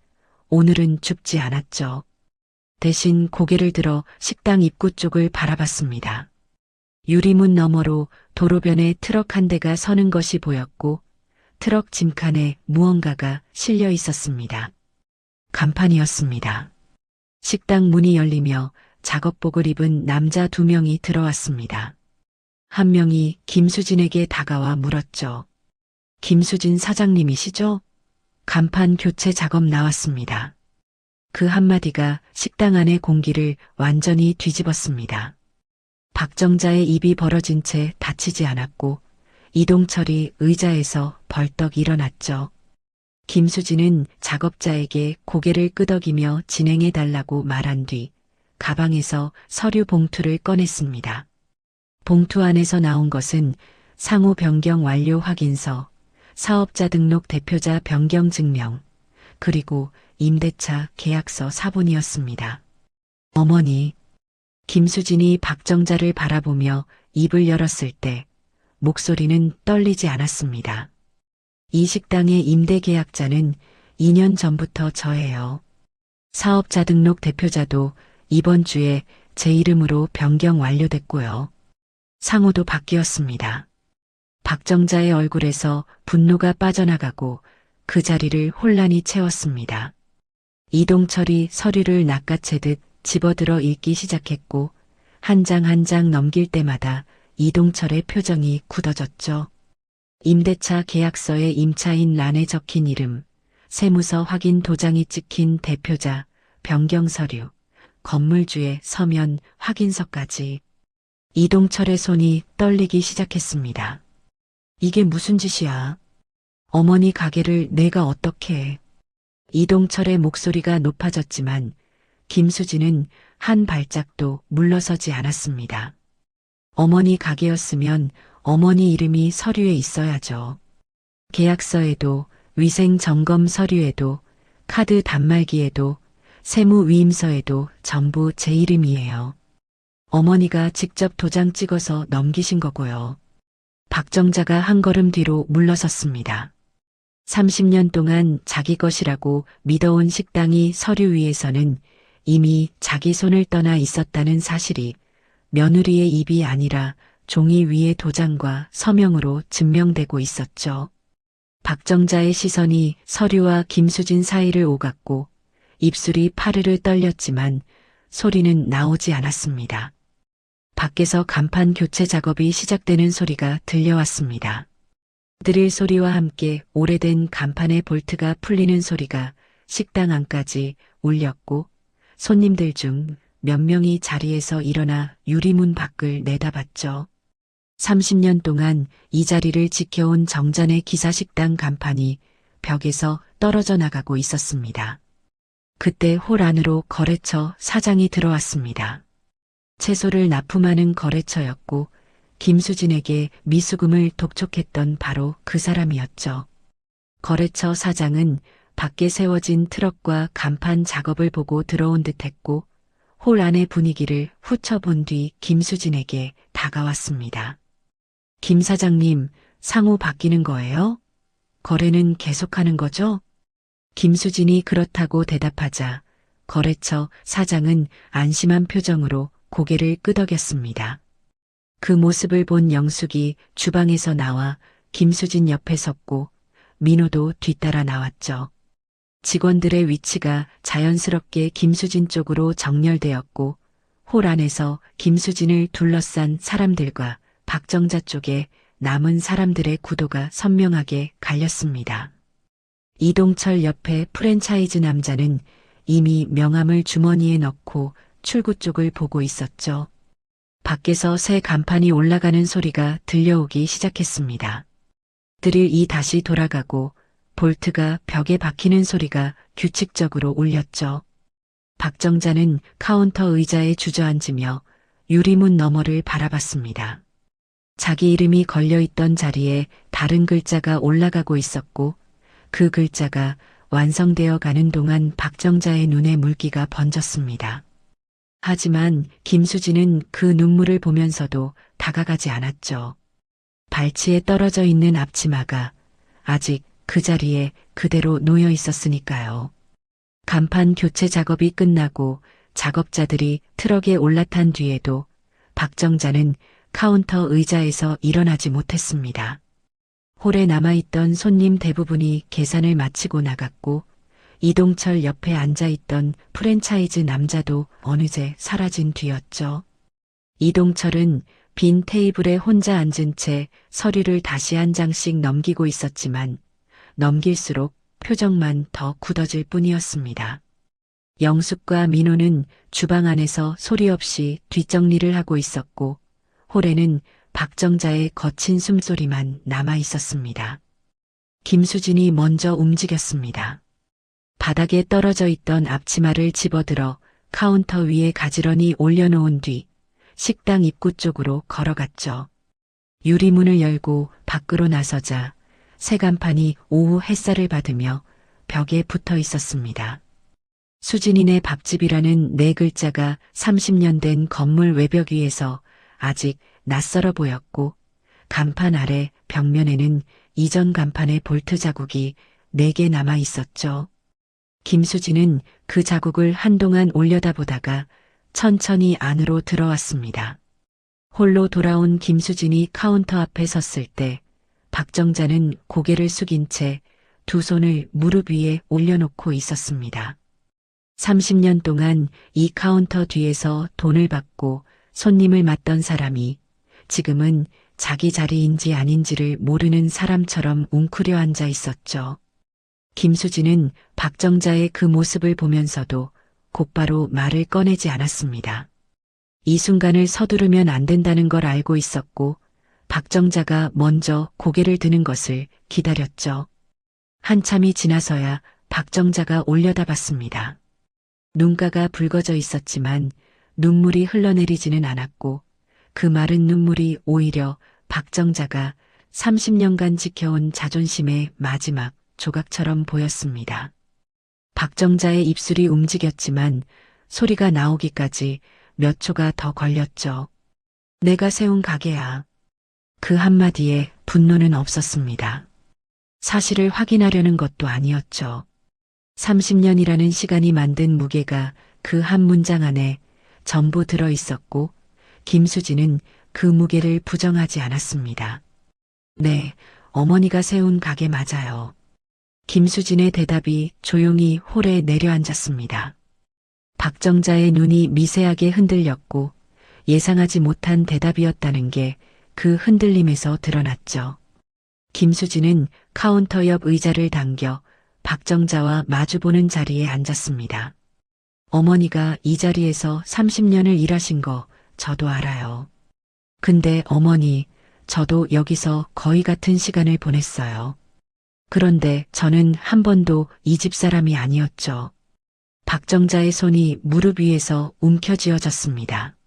Speaker 1: 오늘은 줍지 않았죠. 대신 고개를 들어 식당 입구 쪽을 바라봤습니다. 유리문 너머로 도로변에 트럭 한 대가 서는 것이 보였고 트럭 짐칸에 무언가가 실려 있었습니다. 간판이었습니다. 식당 문이 열리며 작업복을 입은 남자 2명이 들어왔습니다. 한 명이 김수진에게 다가와 물었죠. 김수진 사장님이시죠? 간판 교체 작업 나왔습니다. 그 한마디가 식당 안의 공기를 완전히 뒤집었습니다. 박정자의 입이 벌어진 채 다치지 않았고 이동철이 의자에서 벌떡 일어났죠. 김수진은 작업자에게 고개를 끄덕이며 진행해달라고 말한 뒤 가방에서 서류 봉투를 꺼냈습니다. 봉투 안에서 나온 것은 상호 변경 완료 확인서, 사업자 등록 대표자 변경 증명, 그리고 임대차 계약서 사본이었습니다. 어머니, 김수진이 박정자를 바라보며 입을 열었을 때 목소리는 떨리지 않았습니다. 이 식당의 임대 계약자는 2년 전부터 저예요. 사업자 등록 대표자도 이번 주에 제 이름으로 변경 완료됐고요. 상호도 바뀌었습니다. 박정자의 얼굴에서 분노가 빠져나가고 그 자리를 혼란이 채웠습니다. 이동철이 서류를 낚아채듯 집어들어 읽기 시작했고 한 장 한 장 넘길 때마다 이동철의 표정이 굳어졌죠. 임대차 계약서에 임차인 란에 적힌 이름, 세무서 확인 도장이 찍힌 대표자, 변경 서류, 건물주의 서면 확인서까지. 이동철의 손이 떨리기 시작했습니다. 이게 무슨 짓이야? 어머니 가게를 내가 어떻게 해? 이동철의 목소리가 높아졌지만 김수진은 한 발짝도 물러서지 않았습니다. 어머니 가게였으면 어머니 이름이 서류에 있어야죠. 계약서에도 위생 점검 서류에도 카드 단말기에도 세무 위임서에도 전부 제 이름이에요. 어머니가 직접 도장 찍어서 넘기신 거고요. 박정자가 한 걸음 뒤로 물러섰습니다. 30년 동안 자기 것이라고 믿어온 식당이 서류 위에서는 이미 자기 손을 떠나 있었다는 사실이 며느리의 입이 아니라 종이 위의 도장과 서명으로 증명되고 있었죠. 박정자의 시선이 서류와 김수진 사이를 오갔고 입술이 파르르 떨렸지만 소리는 나오지 않았습니다. 밖에서 간판 교체 작업이 시작되는 소리가 들려왔습니다. 드릴 소리와 함께 오래된 간판의 볼트가 풀리는 소리가 식당 안까지 울렸고 손님들 중 몇 명이 자리에서 일어나 유리문 밖을 내다봤죠. 30년 동안 이 자리를 지켜온 정잔의 기사식당 간판이 벽에서 떨어져 나가고 있었습니다. 그때 홀 안으로 거래처 사장이 들어왔습니다. 채소를 납품하는 거래처였고 김수진에게 미수금을 독촉했던 바로 그 사람이었죠. 거래처 사장은 밖에 세워진 트럭과 간판 작업을 보고 들어온 듯했고 홀 안의 분위기를 훑어본 뒤 김수진에게 다가왔습니다. 김 사장님, 상호 바뀌는 거예요? 거래는 계속하는 거죠? 김수진이 그렇다고 대답하자 거래처 사장은 안심한 표정으로 고개를 끄덕였습니다. 그 모습을 본 영숙이 주방에서 나와 김수진 옆에 섰고 민호도 뒤따라 나왔죠. 직원들의 위치가 자연스럽게 김수진 쪽으로 정렬되었고 홀 안에서 김수진을 둘러싼 사람들과 박정자 쪽에 남은 사람들의 구도가 선명하게 갈렸습니다. 이동철 옆에 프랜차이즈 남자는 이미 명함을 주머니에 넣고 출구 쪽을 보고 있었죠. 밖에서 새 간판이 올라가는 소리가 들려오기 시작했습니다. 드릴이 다시 돌아가고 볼트가 벽에 박히는 소리가 규칙적으로 울렸죠. 박정자는 카운터 의자에 주저앉으며 유리문 너머를 바라봤습니다. 자기 이름이 걸려있던 자리에 다른 글자가 올라가고 있었고 그 글자가 완성되어 가는 동안 박정자의 눈에 물기가 번졌습니다. 하지만 김수진은 그 눈물을 보면서도 다가가지 않았죠. 발치에 떨어져 있는 앞치마가 아직 그 자리에 그대로 놓여 있었으니까요. 간판 교체 작업이 끝나고 작업자들이 트럭에 올라탄 뒤에도 박정자는 카운터 의자에서 일어나지 못했습니다. 홀에 남아있던 손님 대부분이 계산을 마치고 나갔고 이동철 옆에 앉아있던 프랜차이즈 남자도 어느새 사라진 뒤였죠. 이동철은 빈 테이블에 혼자 앉은 채 서류를 다시 한 장씩 넘기고 있었지만 넘길수록 표정만 더 굳어질 뿐이었습니다. 영숙과 민호는 주방 안에서 소리 없이 뒷정리를 하고 있었고 홀에는 박정자의 거친 숨소리만 남아 있었습니다. 김수진이 먼저 움직였습니다. 바닥에 떨어져 있던 앞치마를 집어들어 카운터 위에 가지런히 올려놓은 뒤 식당 입구 쪽으로 걸어갔죠. 유리문을 열고 밖으로 나서자 새 간판이 오후 햇살을 받으며 벽에 붙어 있었습니다. 수진이네 밥집이라는 네 글자가 30년 된 건물 외벽 위에서 아직 낯설어 보였고 간판 아래 벽면에는 이전 간판의 볼트 자국이 4개 남아 있었죠. 김수진은 그 자국을 한동안 올려다보다가 천천히 안으로 들어왔습니다. 홀로 돌아온 김수진이 카운터 앞에 섰을 때 박정자는 고개를 숙인 채 두 손을 무릎 위에 올려놓고 있었습니다. 30년 동안 이 카운터 뒤에서 돈을 받고 손님을 맞던 사람이 지금은 자기 자리인지 아닌지를 모르는 사람처럼 웅크려 앉아 있었죠. 김수진은 박정자의 그 모습을 보면서도 곧바로 말을 꺼내지 않았습니다. 이 순간을 서두르면 안 된다는 걸 알고 있었고 박정자가 먼저 고개를 드는 것을 기다렸죠. 한참이 지나서야 박정자가 올려다봤습니다. 눈가가 붉어져 있었지만 눈물이 흘러내리지는 않았고 그 마른 눈물이 오히려 박정자가 30년간 지켜온 자존심의 마지막 조각처럼 보였습니다. 박정자의 입술이 움직였지만 소리가 나오기까지 몇 초가 더 걸렸죠. 내가 세운 가게야. 그 한마디에 분노는 없었습니다. 사실을 확인하려는 것도 아니었죠. 30년이라는 시간이 만든 무게가 그 한 문장 안에 전부 들어 있었고 김수진은 그 무게를 부정하지 않았습니다. 네, 어머니가 세운 가게 맞아요. 김수진의 대답이 조용히 홀에 내려앉았습니다. 박정자의 눈이 미세하게 흔들렸고 예상하지 못한 대답이었다는 게 그 흔들림에서 드러났죠. 김수진은 카운터 옆 의자를 당겨 박정자와 마주보는 자리에 앉았습니다. 어머니가 이 자리에서 30년을 일하신 거 저도 알아요. 근데 어머니, 저도 여기서 거의 같은 시간을 보냈어요. 그런데 저는 한 번도 이 집 사람이 아니었죠. 박정자의 손이 무릎 위에서 움켜쥐어졌습니다.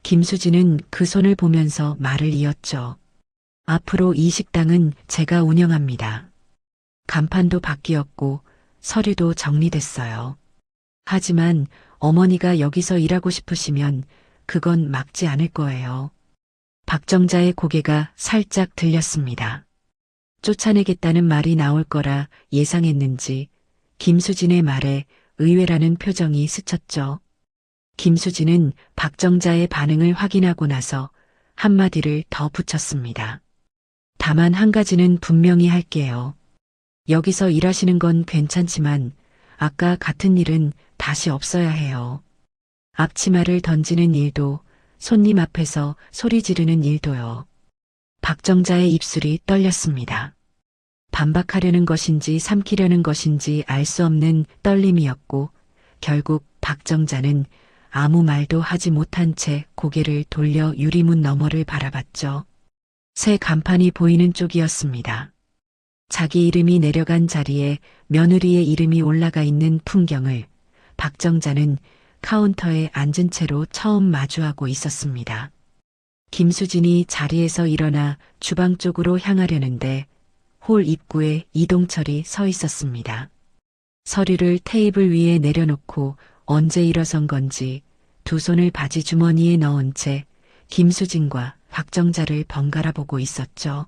Speaker 1: 김수진은 그 손을 보면서 말을 이었죠. 앞으로 이 식당은 제가 운영합니다. 간판도 바뀌었고 서류도 정리됐어요. 하지만 어머니가 여기서 일하고 싶으시면 그건 막지 않을 거예요. 박정자의 고개가 살짝 들렸습니다. 쫓아내겠다는 말이 나올 거라 예상했는지 김수진의 말에 의외라는 표정이 스쳤죠. 김수진은 박정자의 반응을 확인하고 나서 한마디를 더 붙였습니다. 다만 한 가지는 분명히 할게요. 여기서 일하시는 건 괜찮지만 아까 같은 일은 다시 없어야 해요. 앞치마를 던지는 일도 손님 앞에서 소리 지르는 일도요. 박정자의 입술이 떨렸습니다. 반박하려는 것인지 삼키려는 것인지 알 수 없는 떨림이었고 결국 박정자는 아무 말도 하지 못한 채 고개를 돌려 유리문 너머를 바라봤죠. 새 간판이 보이는 쪽이었습니다. 자기 이름이 내려간 자리에 며느리의 이름이 올라가 있는 풍경을 박정자는 카운터에 앉은 채로 처음 마주하고 있었습니다. 김수진이 자리에서 일어나 주방 쪽으로 향하려는데 홀 입구에 이동철이 서 있었습니다. 서류를 테이블 위에 내려놓고 언제 일어선 건지 두 손을 바지 주머니에 넣은 채 김수진과 박정자를 번갈아 보고 있었죠.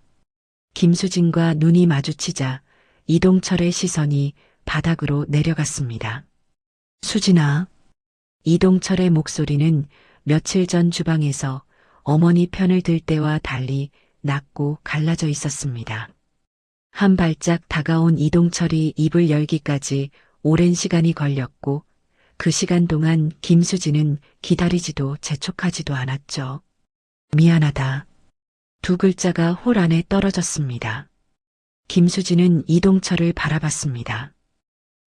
Speaker 1: 김수진과 눈이 마주치자 이동철의 시선이 바닥으로 내려갔습니다. 수진아. 이동철의 목소리는 며칠 전 주방에서 어머니 편을 들 때와 달리 낮고 갈라져 있었습니다. 한 발짝 다가온 이동철이 입을 열기까지 오랜 시간이 걸렸고 그 시간 동안 김수진은 기다리지도 재촉하지도 않았죠. 미안하다. 두 글자가 홀 안에 떨어졌습니다. 김수진은 이동철을 바라봤습니다.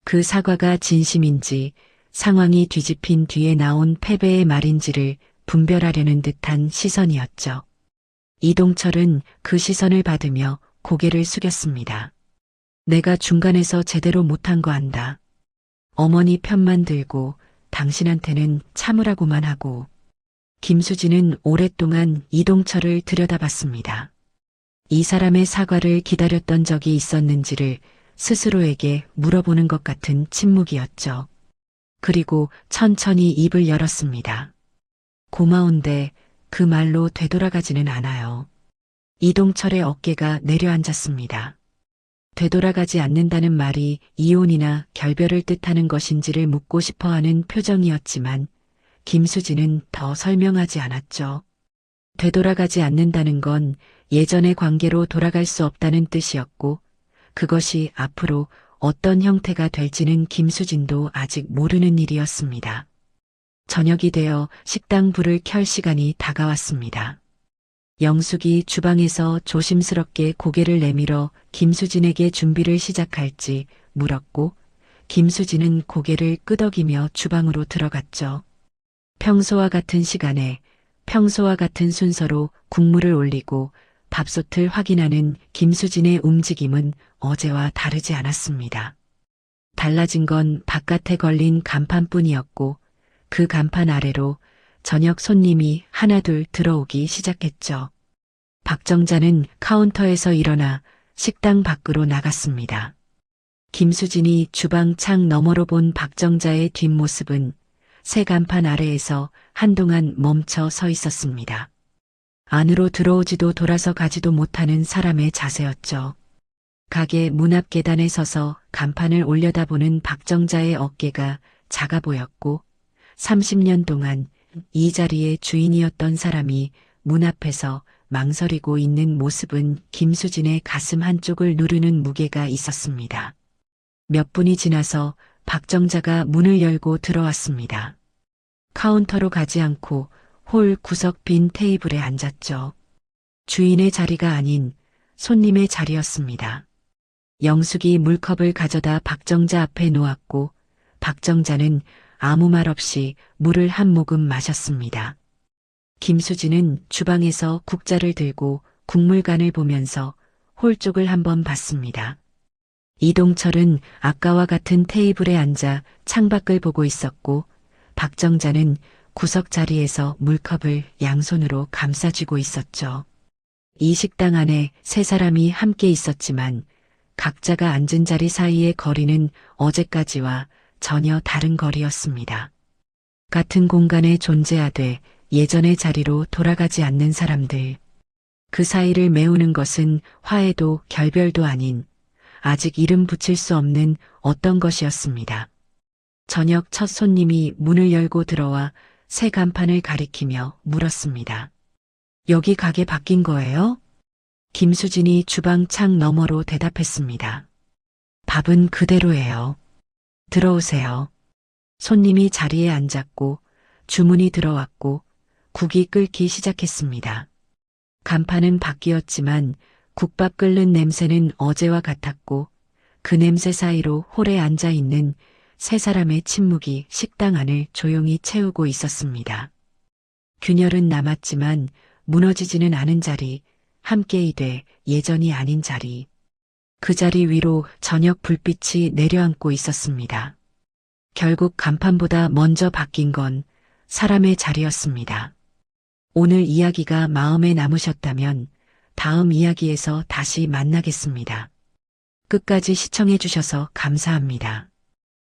Speaker 1: 그 사과가 진심인지 상황이 뒤집힌 뒤에 나온 패배의 말인지를 분별하려는 듯한 시선이었죠. 이동철은 그 시선을 받으며 고개를 숙였습니다. 내가 중간에서 제대로 못한 거 안다. 어머니 편만 들고 당신한테는 참으라고만 하고. 김수진은 오랫동안 이동철을 들여다봤습니다. 이 사람의 사과를 기다렸던 적이 있었는지를 스스로에게 물어보는 것 같은 침묵이었죠. 그리고 천천히 입을 열었습니다. 고마운데 그 말로 되돌아가지는 않아요. 이동철의 어깨가 내려앉았습니다. 되돌아가지 않는다는 말이 이혼이나 결별을 뜻하는 것인지를 묻고 싶어하는 표정이었지만 김수진은 더 설명하지 않았죠. 되돌아가지 않는다는 건 예전의 관계로 돌아갈 수 없다는 뜻이었고 그것이 앞으로 어떤 형태가 될지는 김수진도 아직 모르는 일이었습니다. 저녁이 되어 식당 불을 켤 시간이 다가왔습니다. 영숙이 주방에서 조심스럽게 고개를 내밀어 김수진에게 준비를 시작할지 물었고 김수진은 고개를 끄덕이며 주방으로 들어갔죠. 평소와 같은 시간에 평소와 같은 순서로 국물을 올리고 밥솥을 확인하는 김수진의 움직임은 어제와 다르지 않았습니다. 달라진 건 바깥에 걸린 간판뿐이었고 그 간판 아래로 저녁 손님이 하나둘 들어오기 시작했죠. 박정자는 카운터에서 일어나 식당 밖으로 나갔습니다. 김수진이 주방 창 너머로 본 박정자의 뒷모습은 새 간판 아래에서 한동안 멈춰 서 있었습니다. 안으로 들어오지도 돌아서 가지도 못하는 사람의 자세였죠. 가게 문 앞 계단에 서서 간판을 올려다보는 박정자의 어깨가 작아 보였고 30년 동안 이 자리의 주인이었던 사람이 문 앞에서 망설이고 있는 모습은 김수진의 가슴 한쪽을 누르는 무게가 있었습니다. 몇 분이 지나서 박정자가 문을 열고 들어왔습니다. 카운터로 가지 않고 홀 구석 빈 테이블에 앉았죠. 주인의 자리가 아닌 손님의 자리였습니다. 영숙이 물컵을 가져다 박정자 앞에 놓았고 박정자는 아무 말 없이 물을 한 모금 마셨습니다. 김수진은 주방에서 국자를 들고 국물관을 보면서 홀 쪽을 한번 봤습니다. 이동철은 아까와 같은 테이블에 앉아 창밖을 보고 있었고 박정자는 구석 자리에서 물컵을 양손으로 감싸쥐고 있었죠. 이 식당 안에 세 사람이 함께 있었지만 각자가 앉은 자리 사이의 거리는 어제까지와 전혀 다른 거리였습니다. 같은 공간에 존재하되 예전의 자리로 돌아가지 않는 사람들. 그 사이를 메우는 것은 화해도 결별도 아닌 아직 이름 붙일 수 없는 어떤 것이었습니다. 저녁 첫 손님이 문을 열고 들어와 새 간판을 가리키며 물었습니다. 여기 가게 바뀐 거예요? 김수진이 주방 창 너머로 대답했습니다. 밥은 그대로예요. 들어오세요. 손님이 자리에 앉았고 주문이 들어왔고 국이 끓기 시작했습니다. 간판은 바뀌었지만 국밥 끓는 냄새는 어제와 같았고 그 냄새 사이로 홀에 앉아 있는 세 사람의 침묵이 식당 안을 조용히 채우고 있었습니다. 균열은 남았지만 무너지지는 않은 자리, 함께 이돼 예전이 아닌 자리. 그 자리 위로 저녁 불빛이 내려앉고 있었습니다. 결국 간판보다 먼저 바뀐 건 사람의 자리였습니다. 오늘 이야기가 마음에 남으셨다면 다음 이야기에서 다시 만나겠습니다. 끝까지 시청해 주셔서 감사합니다.